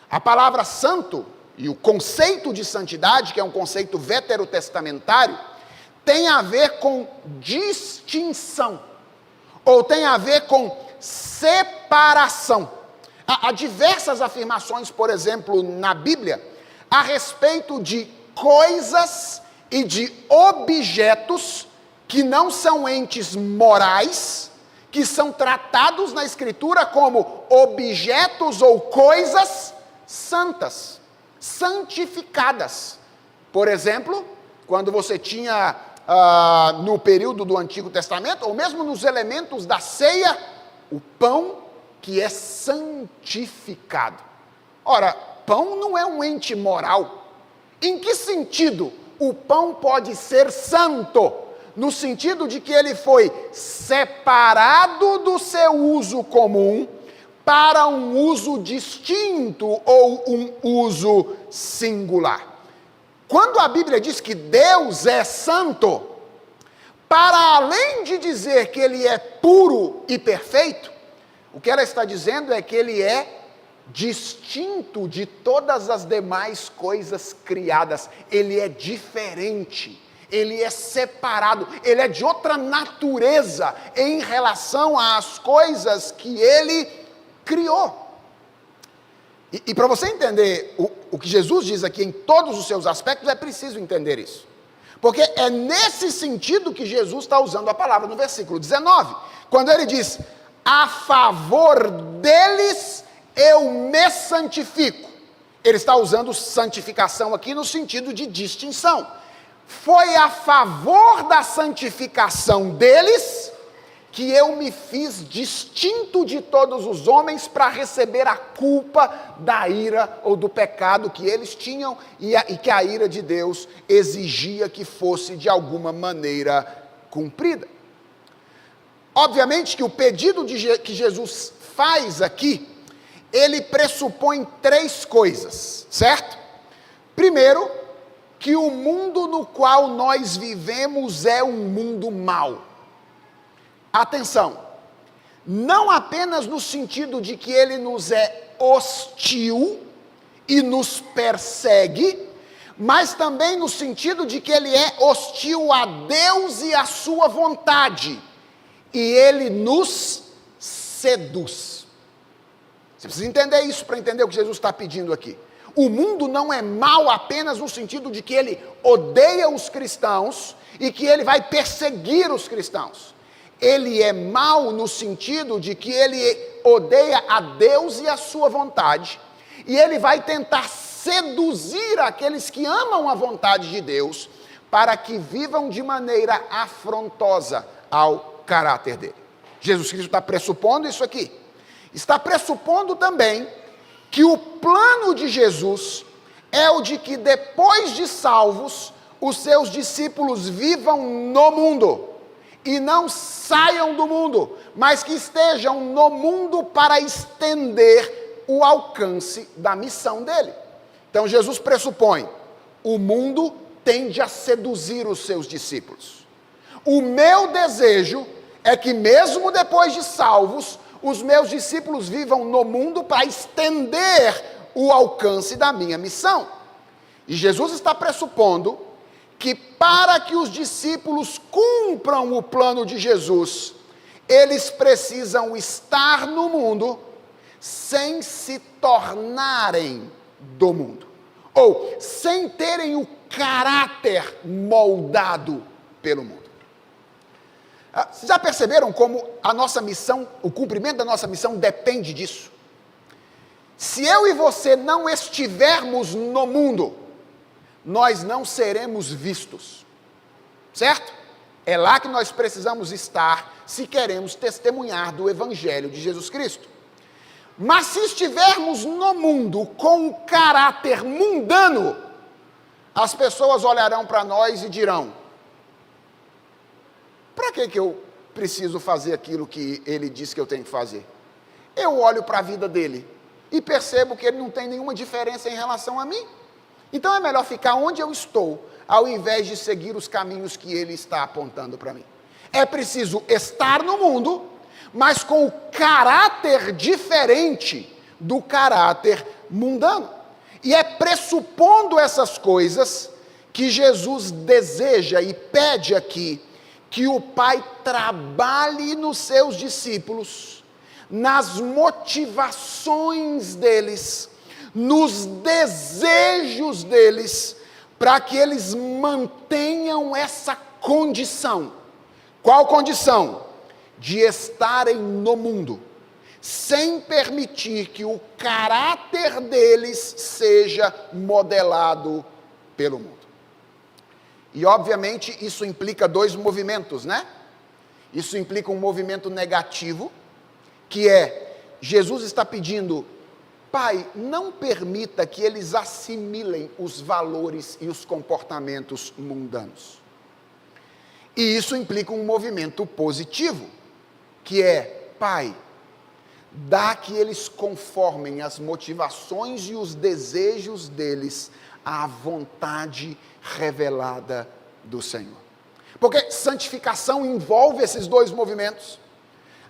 a palavra santo e o conceito de santidade, que é um conceito veterotestamentário, tem a ver com distinção, ou tem a ver com separação. Há diversas afirmações, por exemplo, na Bíblia, a respeito de coisas e de objetos que não são entes morais, que são tratados na Escritura como objetos ou coisas santas, santificadas. Por exemplo, quando você tinha no período do Antigo Testamento, ou mesmo nos elementos da ceia, o pão que é santificado. Ora, pão não é um ente moral. Em que sentido o pão pode ser santo? No sentido de que ele foi separado do seu uso comum para um uso distinto ou um uso singular. Quando a Bíblia diz que Deus é santo, para além de dizer que ele é puro e perfeito, o que ela está dizendo é que ele é distinto de todas as demais coisas criadas. Ele é diferente, ele é separado, ele é de outra natureza em relação às coisas que ele criou. E para você entender o que Jesus diz aqui em todos os seus aspectos, é preciso entender isso. Porque é nesse sentido que Jesus está usando a palavra no versículo 19. Quando ele diz: a favor deles eu me santifico. Ele está usando santificação aqui no sentido de distinção. Foi a favor da santificação deles que eu me fiz distinto de todos os homens para receber a culpa da ira ou do pecado que eles tinham e que a ira de Deus exigia que fosse de alguma maneira cumprida. Obviamente que o pedido que Jesus faz aqui, ele pressupõe três coisas, certo? Primeiro, que o mundo no qual nós vivemos é um mundo mau. Atenção, não apenas no sentido de que ele nos é hostil e nos persegue, mas também no sentido de que ele é hostil a Deus e a sua vontade, e ele nos seduz. Você precisa entender isso para entender o que Jesus está pedindo aqui. O mundo não é mau apenas no sentido de que ele odeia os cristãos e que ele vai perseguir os cristãos. Ele é mau no sentido de que ele odeia a Deus e a sua vontade, e ele vai tentar seduzir aqueles que amam a vontade de Deus para que vivam de maneira afrontosa ao caráter dele. Jesus Cristo está pressupondo isso aqui. Está pressupondo também que o plano de Jesus é o de que depois de salvos, os seus discípulos vivam no mundo e não saiam do mundo, mas que estejam no mundo para estender o alcance da missão dele. Então Jesus pressupõe, o mundo tende a seduzir os seus discípulos. O meu desejo é que mesmo depois de salvos, os meus discípulos vivam no mundo para estender o alcance da minha missão. E Jesus está pressupondo que para que os discípulos cumpram o plano de Jesus, eles precisam estar no mundo sem se tornarem do mundo, ou sem terem o caráter moldado pelo mundo. Vocês já perceberam como a nossa missão, o cumprimento da nossa missão depende disso? Se eu e você não estivermos no mundo, nós não seremos vistos, certo? É lá que nós precisamos estar se queremos testemunhar do Evangelho de Jesus Cristo. Mas se estivermos no mundo com um caráter mundano, as pessoas olharão para nós e dirão, para que eu preciso fazer aquilo que ele disse que eu tenho que fazer? Eu olho para a vida dele e percebo que ele não tem nenhuma diferença em relação a mim. Então é melhor ficar onde eu estou, ao invés de seguir os caminhos que ele está apontando para mim. É preciso estar no mundo, mas com o caráter diferente do caráter mundano. E é pressupondo essas coisas que Jesus deseja e pede aqui que o Pai trabalhe nos seus discípulos, nas motivações deles, nos desejos deles, para que eles mantenham essa condição. Qual condição? De estarem no mundo, sem permitir que o caráter deles seja modelado pelo mundo. E obviamente isso implica dois movimentos, né? Isso implica um movimento negativo, que é, Jesus está pedindo, Pai, não permita que eles assimilem os valores e os comportamentos mundanos. E isso implica um movimento positivo, que é, Pai, dá que eles conformem as motivações e os desejos deles à vontade revelada do Senhor. Porque santificação envolve esses dois movimentos.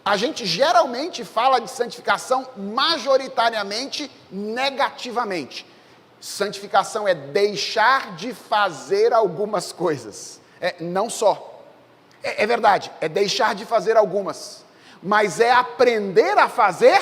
A gente geralmente fala de santificação majoritariamente negativamente. Santificação é deixar de fazer algumas coisas. Não só. É verdade, é deixar de fazer algumas. Mas é aprender a fazer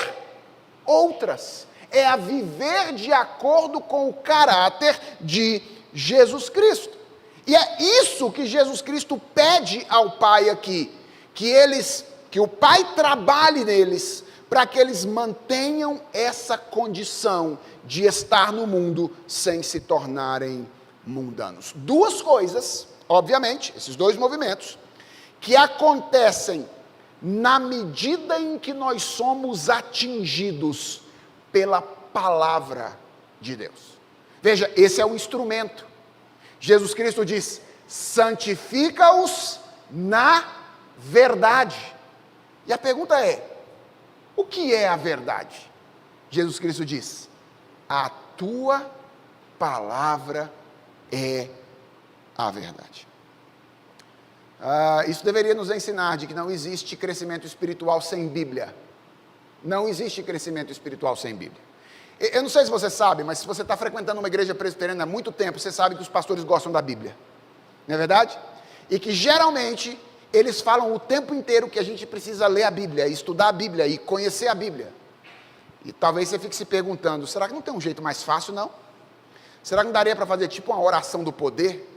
outras. É a viver de acordo com o caráter de Jesus Cristo. E é isso que Jesus Cristo pede ao Pai aqui. Que o Pai trabalhe neles, para que eles mantenham essa condição de estar no mundo sem se tornarem mundanos. Duas coisas, obviamente, esses dois movimentos, que acontecem na medida em que nós somos atingidos pela palavra de Deus. Veja, esse é o instrumento. Jesus Cristo diz, santifica-os na verdade. E a pergunta é, o que é a verdade? Jesus Cristo diz, a tua palavra é a verdade. Isso deveria nos ensinar de que não existe crescimento espiritual sem Bíblia. Não existe crescimento espiritual sem Bíblia. Eu não sei se você sabe, mas se você está frequentando uma igreja presbiteriana há muito tempo, você sabe que os pastores gostam da Bíblia. Não é verdade? E que geralmente eles falam o tempo inteiro que a gente precisa ler a Bíblia, estudar a Bíblia e conhecer a Bíblia. E talvez você fique se perguntando, será que não tem um jeito mais fácil, não? Será que não daria para fazer tipo uma oração do poder,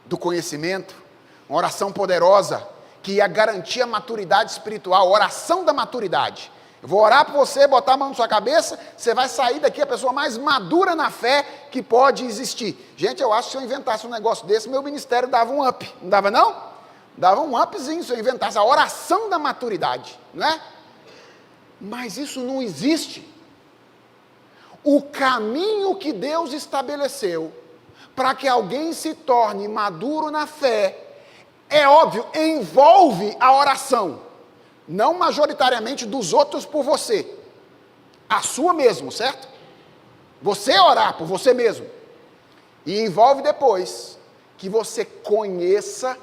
do conhecimento? Uma oração poderosa, que ia garantir a maturidade espiritual, a oração da maturidade. Eu vou orar por você, botar a mão na sua cabeça, você vai sair daqui a pessoa mais madura na fé que pode existir. Gente, eu acho que se eu inventasse um negócio desse, meu ministério dava um up. Não dava não? Dava um upzinho se eu inventasse a oração da maturidade, não é? Mas isso não existe. O caminho que Deus estabeleceu para que alguém se torne maduro na fé, é óbvio, envolve a oração, não majoritariamente dos outros por você, a sua mesmo, certo? Você orar por você mesmo, e envolve depois que você conheça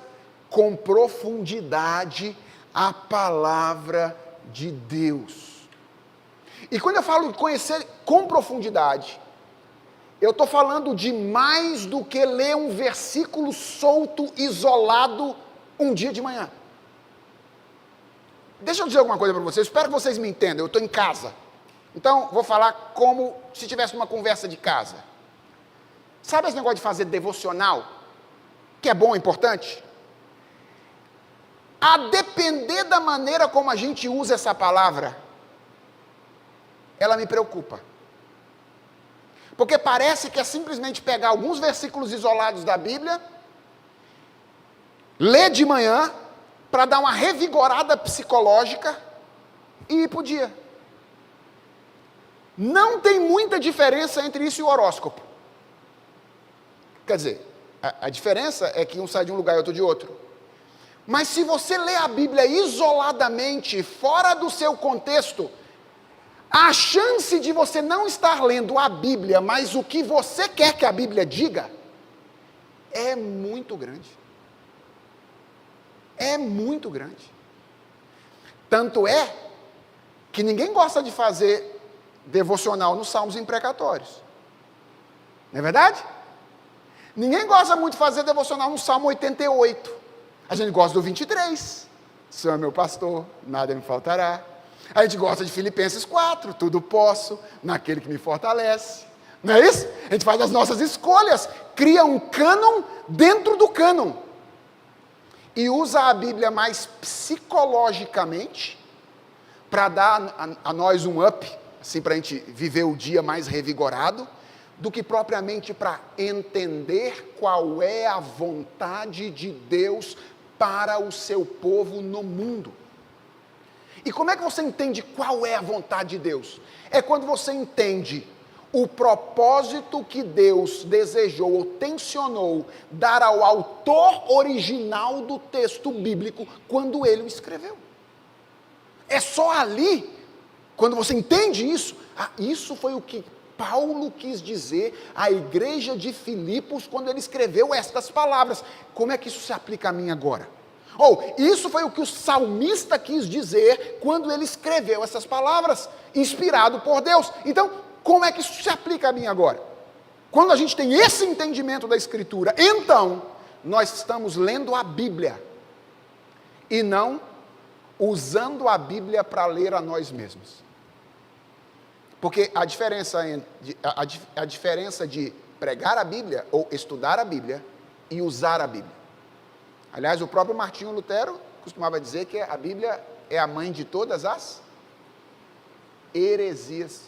com profundidade a palavra de Deus. E quando eu falo de conhecer com profundidade, eu estou falando de mais do que ler um versículo solto, isolado, um dia de manhã. Deixa eu dizer alguma coisa para vocês, espero que vocês me entendam, eu estou em casa. Então, vou falar como se tivesse uma conversa de casa. Sabe esse negócio de fazer devocional? Que é bom, é importante? A depender da maneira como a gente usa essa palavra, ela me preocupa. Porque parece que é simplesmente pegar alguns versículos isolados da Bíblia, ler de manhã, para dar uma revigorada psicológica e ir para o dia. Não tem muita diferença entre isso e o horóscopo. Quer dizer, a diferença é que um sai de um lugar e outro de outro. Mas se você lê a Bíblia isoladamente, fora do seu contexto, a chance de você não estar lendo a Bíblia, mas o que você quer que a Bíblia diga, é muito grande. É muito grande. Tanto é que ninguém gosta de fazer devocional nos salmos imprecatórios. Não é verdade? Ninguém gosta muito de fazer devocional no Salmo 88. A gente gosta do 23. O Senhor é meu pastor, nada me faltará. A gente gosta de Filipenses 4, tudo posso naquele que me fortalece. Não é isso? A gente faz as nossas escolhas, cria um cânon dentro do cânon. E usa a Bíblia mais psicologicamente, para dar a nós um up, assim, para a gente viver o dia mais revigorado, do que propriamente para entender qual é a vontade de Deus para o seu povo no mundo. E como é que você entende qual é a vontade de Deus? É quando você entende o propósito que Deus desejou ou tensionou dar ao autor original do texto bíblico quando ele o escreveu. É só ali, quando você entende isso, isso foi o que Paulo quis dizer à igreja de Filipos quando ele escreveu estas palavras. Como é que isso se aplica a mim agora? Ou, isso foi o que o salmista quis dizer quando ele escreveu essas palavras, inspirado por Deus. Então, como é que isso se aplica a mim agora? Quando a gente tem esse entendimento da Escritura, então, nós estamos lendo a Bíblia, e não usando a Bíblia para ler a nós mesmos. Porque a diferença de pregar a Bíblia, ou estudar a Bíblia, e usar a Bíblia. Aliás, o próprio Martinho Lutero costumava dizer que a Bíblia é a mãe de todas as heresias.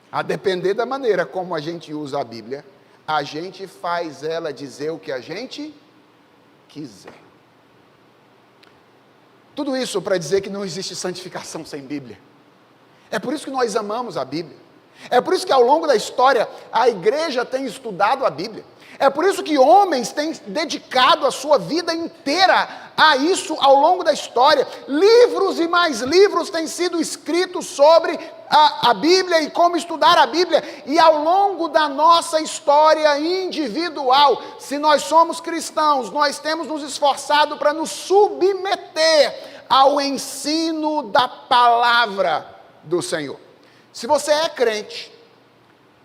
A depender da maneira como a gente usa a Bíblia, a gente faz ela dizer o que a gente quiser. Tudo isso para dizer que não existe santificação sem Bíblia. É por isso que nós amamos a Bíblia. É por isso que ao longo da história a igreja tem estudado a Bíblia. É por isso que homens têm dedicado a sua vida inteira a isso ao longo da história. Livros e mais livros têm sido escritos sobre a Bíblia e como estudar a Bíblia. E ao longo da nossa história individual, se nós somos cristãos, nós temos nos esforçado para nos submeter ao ensino da palavra do Senhor. Se você é crente,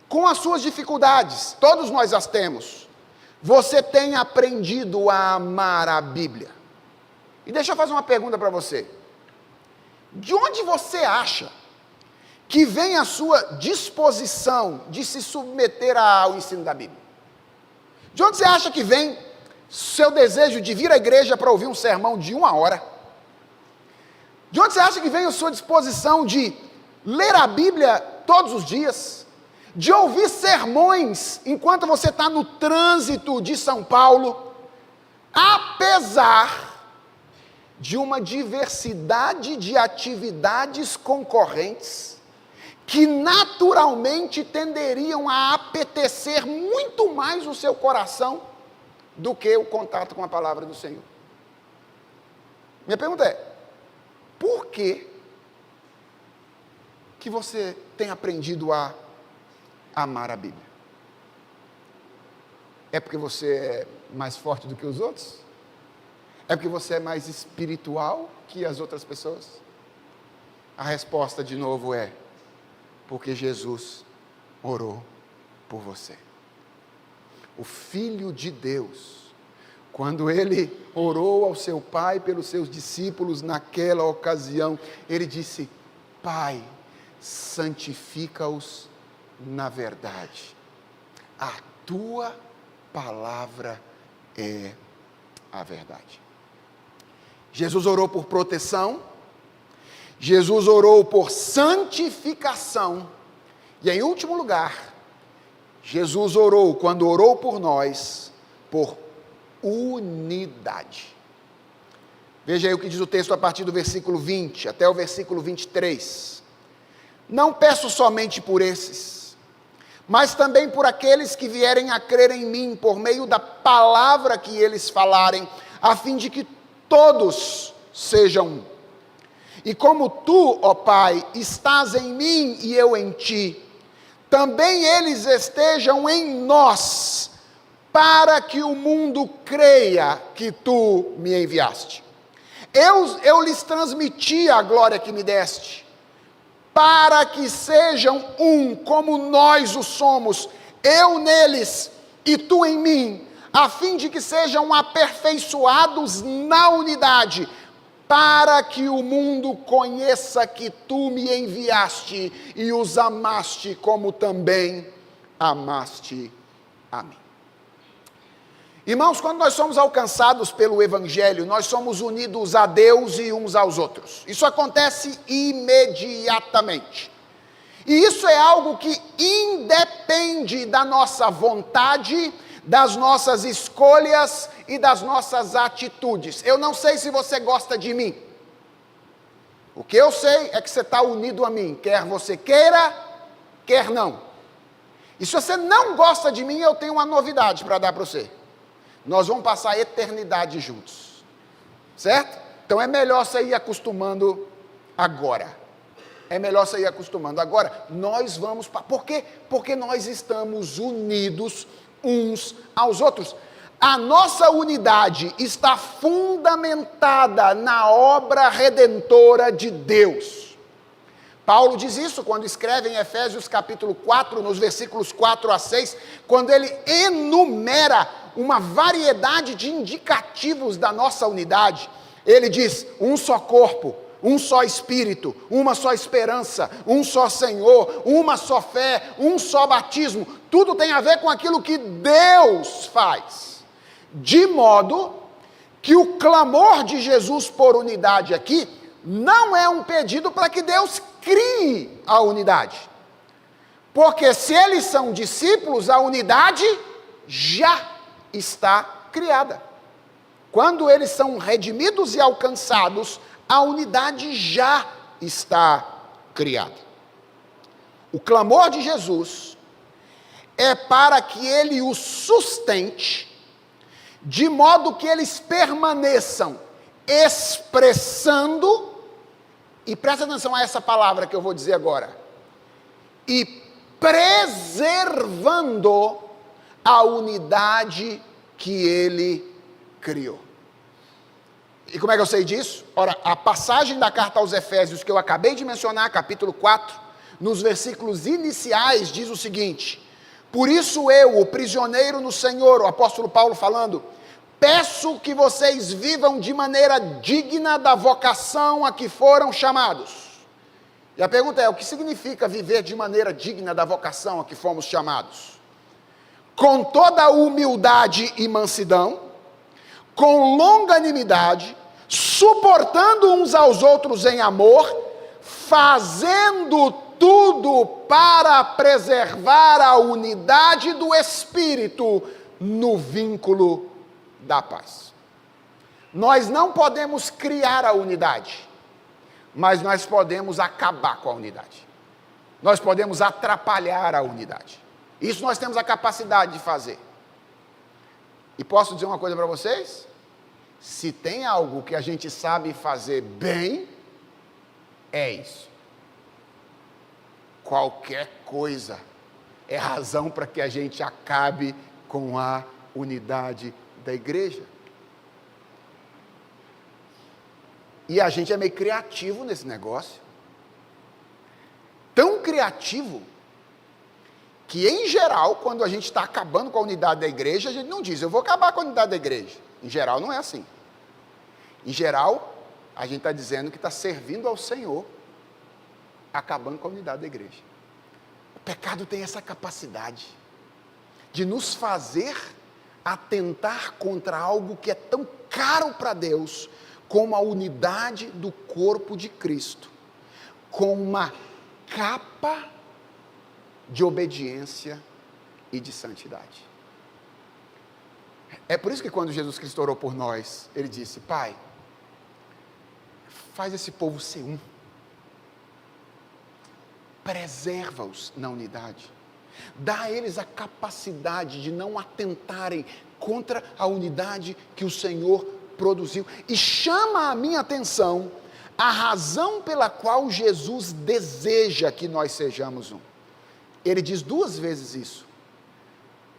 com as suas dificuldades, todos nós as temos, você tem aprendido a amar a Bíblia. E deixa eu fazer uma pergunta para você. De onde você acha que vem a sua disposição de se submeter ao ensino da Bíblia? De onde você acha que vem seu desejo de vir à igreja para ouvir um sermão de 1 hora? De onde você acha que vem a sua disposição de ler a Bíblia todos os dias? De ouvir sermões enquanto você está no trânsito de São Paulo? Apesar de uma diversidade de atividades concorrentes que naturalmente tenderiam a apetecer muito mais o seu coração do que o contato com a palavra do Senhor. Minha pergunta é, por que você tem aprendido a amar a Bíblia? É porque você é mais forte do que os outros? É porque você é mais espiritual que as outras pessoas? A resposta de novo é, porque Jesus orou por você. O Filho de Deus, quando ele orou ao seu Pai pelos seus discípulos naquela ocasião, ele disse, Pai, santifica-os na verdade. A tua palavra é a verdade. Jesus orou por proteção, Jesus orou por santificação, e em último lugar, Jesus orou, quando orou por nós, por unidade. Veja aí o que diz o texto a partir do versículo 20 até o versículo 23. Não peço somente por esses, mas também por aqueles que vierem a crer em mim, por meio da palavra que eles falarem, a fim de que todos sejam um. E como tu, ó Pai, estás em mim e eu em ti, também eles estejam em nós, para que o mundo creia que tu me enviaste. Eu lhes transmiti a glória que me deste, para que sejam um, como nós o somos, eu neles e tu em mim, a fim de que sejam aperfeiçoados na unidade, para que o mundo conheça que tu me enviaste e os amaste como também amaste a mim. Irmãos, quando nós somos alcançados pelo Evangelho, nós somos unidos a Deus e uns aos outros. Isso acontece imediatamente. E isso é algo que independe da nossa vontade, das nossas escolhas e das nossas atitudes. Eu não sei se você gosta de mim. O que eu sei é que você está unido a mim, quer você queira, quer não. E se você não gosta de mim, eu tenho uma novidade para dar para você. Nós vamos passar a eternidade juntos. Certo? Então é melhor você ir acostumando agora. É melhor você ir acostumando agora. Nós vamos... Por quê? Porque nós estamos unidos uns aos outros. A nossa unidade está fundamentada na obra redentora de Deus. Paulo diz isso quando escreve em Efésios capítulo 4, nos versículos 4 a 6, quando ele enumera uma variedade de indicativos da nossa unidade. Ele diz, um só corpo, um só Espírito, uma só esperança, um só Senhor, uma só fé, um só batismo. Tudo tem a ver com aquilo que Deus faz. De modo que o clamor de Jesus por unidade aqui não é um pedido para que Deus crie a unidade. Porque se eles são discípulos, a unidade já está criada. Quando eles são redimidos e alcançados, a unidade já está criada. O clamor de Jesus é para que ele os sustente, de modo que eles permaneçam expressando, e presta atenção a essa palavra que eu vou dizer agora, e preservando a unidade que ele criou. E como é que eu sei disso? Ora, a passagem da carta aos Efésios que eu acabei de mencionar, capítulo 4, nos versículos iniciais, diz o seguinte: por isso eu, o prisioneiro no Senhor, o apóstolo Paulo falando, peço que vocês vivam de maneira digna da vocação a que foram chamados. E a pergunta é, o que significa viver de maneira digna da vocação a que fomos chamados? Com toda a humildade e mansidão, com longanimidade, suportando uns aos outros em amor, fazendo tudo para preservar a unidade do Espírito no vínculo da paz. Nós não podemos criar a unidade, mas nós podemos acabar com a unidade. Nós podemos atrapalhar a unidade. Isso nós temos a capacidade de fazer. E posso dizer uma coisa para vocês? Se tem algo que a gente sabe fazer bem, é isso. Qualquer coisa é razão para que a gente acabe com a unidade da igreja. E a gente é meio criativo nesse negócio. Tão criativo que, em geral, quando a gente está acabando com a unidade da igreja, a gente não diz, eu vou acabar com a unidade da igreja. Em geral, não é assim. Em geral, a gente está dizendo que está servindo ao Senhor, acabando com a unidade da igreja. O pecado tem essa capacidade de nos fazer atentar contra algo que é tão caro para Deus, como a unidade do corpo de Cristo, com uma capa de obediência e de santidade. É por isso que quando Jesus Cristo orou por nós, ele disse, Pai, faz esse povo ser um. Preserva-os na unidade. Dá a eles a capacidade de não atentarem contra a unidade que o Senhor produziu. E chama a minha atenção a razão pela qual Jesus deseja que nós sejamos um. Ele diz 2 vezes isso.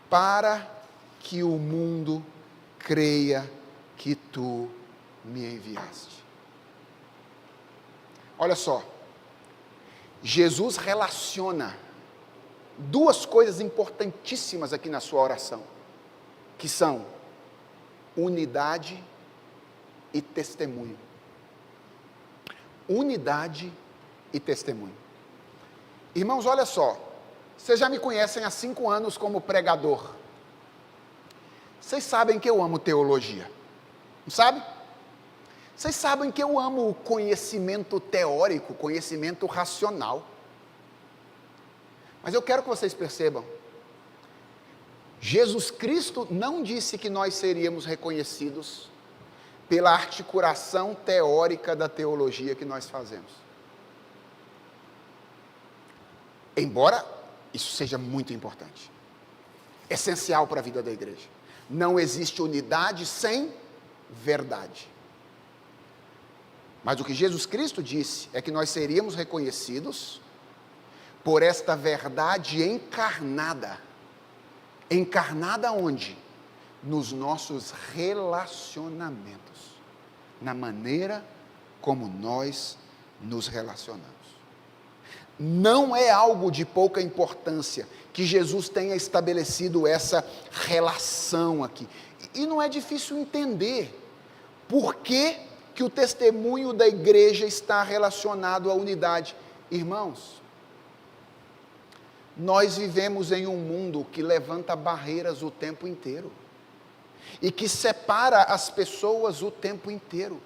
Para que o mundo creia que tu me enviaste. Olha só. Jesus relaciona 2 coisas importantíssimas aqui na sua oração, que são unidade e testemunho. Unidade e testemunho. Irmãos, olha só, vocês já me conhecem há 5 anos como pregador. Vocês sabem que eu amo teologia, não sabe? Vocês sabem que eu amo o conhecimento teórico, conhecimento racional. Mas eu quero que vocês percebam, Jesus Cristo não disse que nós seríamos reconhecidos pela articulação teórica da teologia que nós fazemos. Embora isso seja muito importante, essencial para a vida da igreja. Não existe unidade sem verdade. Mas o que Jesus Cristo disse é que nós seríamos reconhecidos por esta verdade encarnada. Encarnada onde? Nos nossos relacionamentos. Na maneira como nós nos relacionamos. Não é algo de pouca importância que Jesus tenha estabelecido essa relação aqui. E não é difícil entender por que o testemunho da igreja está relacionado à unidade. Irmãos, nós vivemos em um mundo que levanta barreiras o tempo inteiro e que separa as pessoas o tempo inteiro.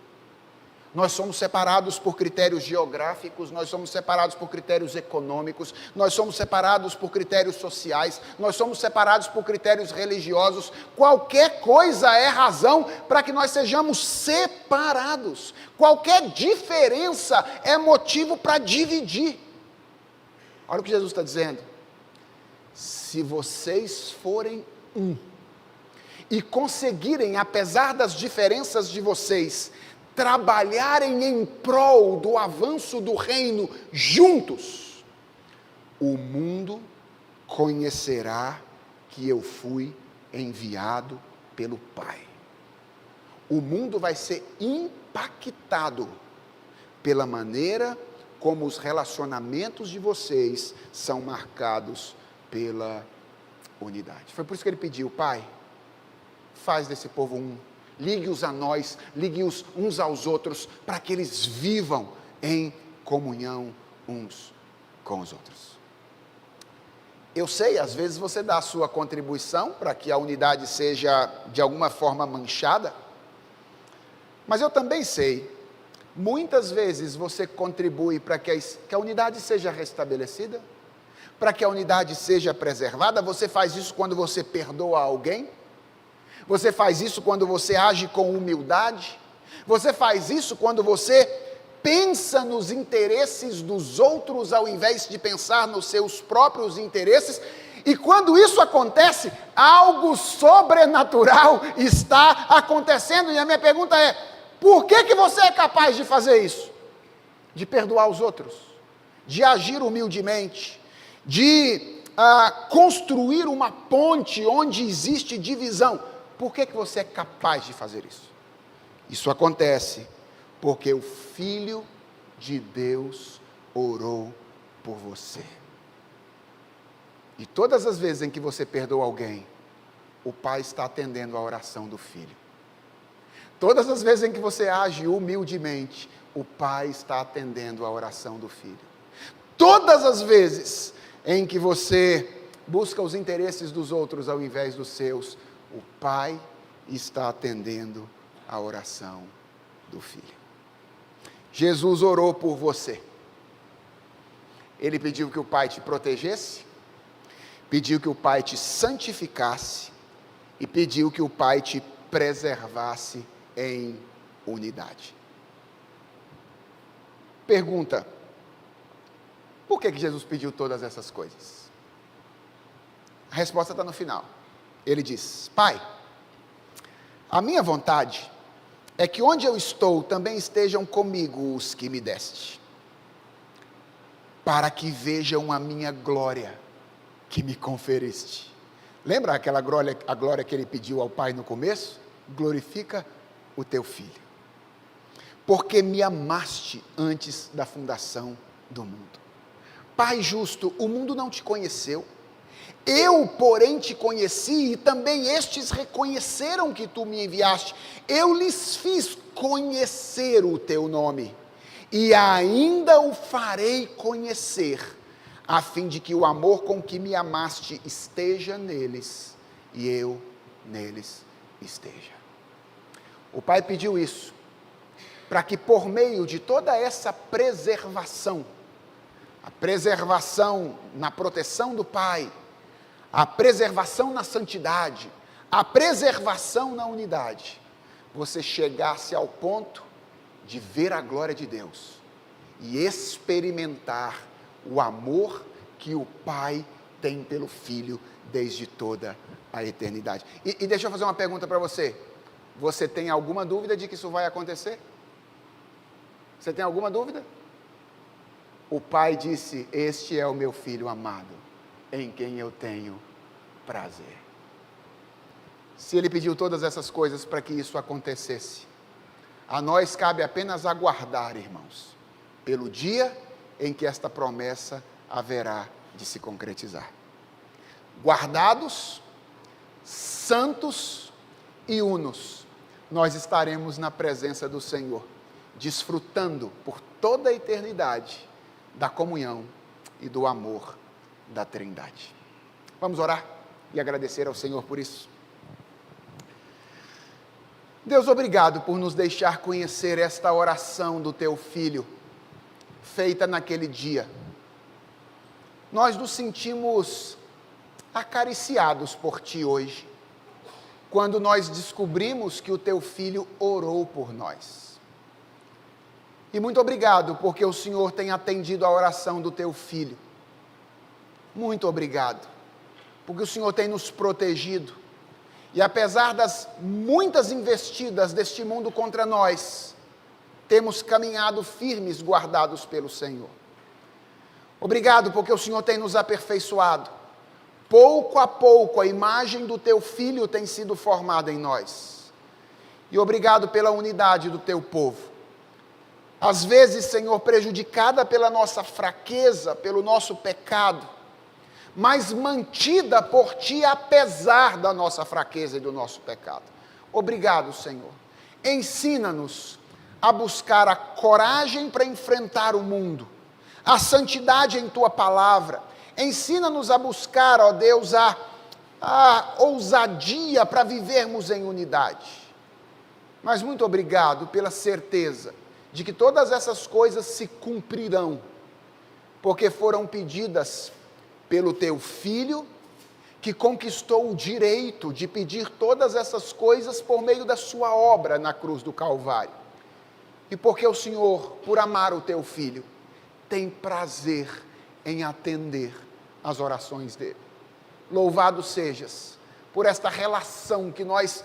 Nós somos separados por critérios geográficos, nós somos separados por critérios econômicos, nós somos separados por critérios sociais, nós somos separados por critérios religiosos. Qualquer coisa é razão para que nós sejamos separados. Qualquer diferença é motivo para dividir. Olha o que Jesus está dizendo. Se vocês forem um, e conseguirem, apesar das diferenças de vocês, trabalharem em prol do avanço do reino juntos, o mundo conhecerá que eu fui enviado pelo Pai. O mundo vai ser impactado pela maneira como os relacionamentos de vocês são marcados pela unidade. Foi por isso que ele pediu: Pai, faz desse povo um, ligue-os a nós, ligue-os uns aos outros, para que eles vivam em comunhão uns com os outros. Eu sei, às vezes você dá a sua contribuição para que a unidade seja de alguma forma manchada, mas eu também sei, muitas vezes você contribui para que a unidade seja restabelecida, para que a unidade seja preservada. Você faz isso quando você perdoa alguém, você faz isso quando você age com humildade, você faz isso quando você pensa nos interesses dos outros ao invés de pensar nos seus próprios interesses. E quando isso acontece, algo sobrenatural está acontecendo. E a minha pergunta é: por que você é capaz de fazer isso? De perdoar os outros, de agir humildemente, de construir uma ponte onde existe divisão. Por que você é capaz de fazer isso? Isso acontece porque o Filho de Deus orou por você. E todas as vezes em que você perdoa alguém, o Pai está atendendo a oração do Filho. Todas as vezes em que você age humildemente, o Pai está atendendo a oração do Filho. Todas as vezes em que você busca os interesses dos outros ao invés dos seus, o Pai está atendendo a oração do Filho. Jesus orou por você. Ele pediu que o Pai te protegesse, pediu que o Pai te santificasse e pediu que o Pai te preservasse em unidade. Pergunta: por que Jesus pediu todas essas coisas? A resposta está no final. Ele diz: Pai, a minha vontade é que onde eu estou também estejam comigo os que me deste, para que vejam a minha glória que me conferiste. Lembra aquela glória, a glória que ele pediu ao Pai no começo? Glorifica o teu Filho, porque me amaste antes da fundação do mundo. Pai justo, o mundo não te conheceu, eu, porém, te conheci, e também estes reconheceram que tu me enviaste. Eu lhes fiz conhecer o teu nome, e ainda o farei conhecer, a fim de que o amor com que me amaste esteja neles, e eu neles esteja. O Pai pediu isso, para que por meio de toda essa preservação, a preservação na proteção do Pai, a preservação na santidade, a preservação na unidade, você chegasse ao ponto de ver a glória de Deus e experimentar o amor que o Pai tem pelo Filho desde toda a eternidade. E deixa eu fazer uma pergunta para você. Você tem alguma dúvida de que isso vai acontecer? Você tem alguma dúvida? O Pai disse: este é o meu Filho amado, em quem eu tenho prazer. Se Ele pediu todas essas coisas para que isso acontecesse, a nós cabe apenas aguardar, irmãos, pelo dia em que esta promessa haverá de se concretizar. Guardados, santos e unos, nós estaremos na presença do Senhor, desfrutando por toda a eternidade da comunhão e do amor da Trindade. Vamos orar e agradecer ao Senhor por isso. Deus, obrigado por nos deixar conhecer esta oração do teu Filho, feita naquele dia. Nós nos sentimos acariciados por ti hoje, quando nós descobrimos que o teu Filho orou por nós. E muito obrigado, porque o Senhor tem atendido a oração do teu Filho. muito obrigado, porque o Senhor tem nos protegido, e apesar das muitas investidas deste mundo contra nós, temos caminhado firmes, guardados pelo Senhor. Obrigado, porque o Senhor tem nos aperfeiçoado. Pouco a pouco a imagem do Teu Filho tem sido formada em nós. E obrigado pela unidade do Teu povo. Às vezes, Senhor, prejudicada pela nossa fraqueza, pelo nosso pecado, mas mantida por Ti apesar da nossa fraqueza e do nosso pecado. Obrigado, Senhor. Ensina-nos a buscar a coragem para enfrentar o mundo, a santidade em Tua palavra. Ensina-nos a buscar, ó Deus, a ousadia para vivermos em unidade. Mas muito obrigado pela certeza de que todas essas coisas se cumprirão, porque foram pedidas pelo Teu Filho, que conquistou o direito de pedir todas essas coisas por meio da sua obra na cruz do Calvário. E porque o Senhor, por amar o Teu Filho, tem prazer em atender as orações dele. Louvado sejas por esta relação que nós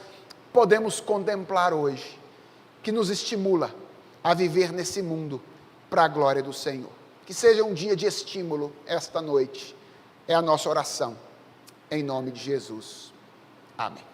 podemos contemplar hoje, que nos estimula a viver nesse mundo para a glória do Senhor. Que seja um dia de estímulo esta noite. É a nossa oração, em nome de Jesus. Amém.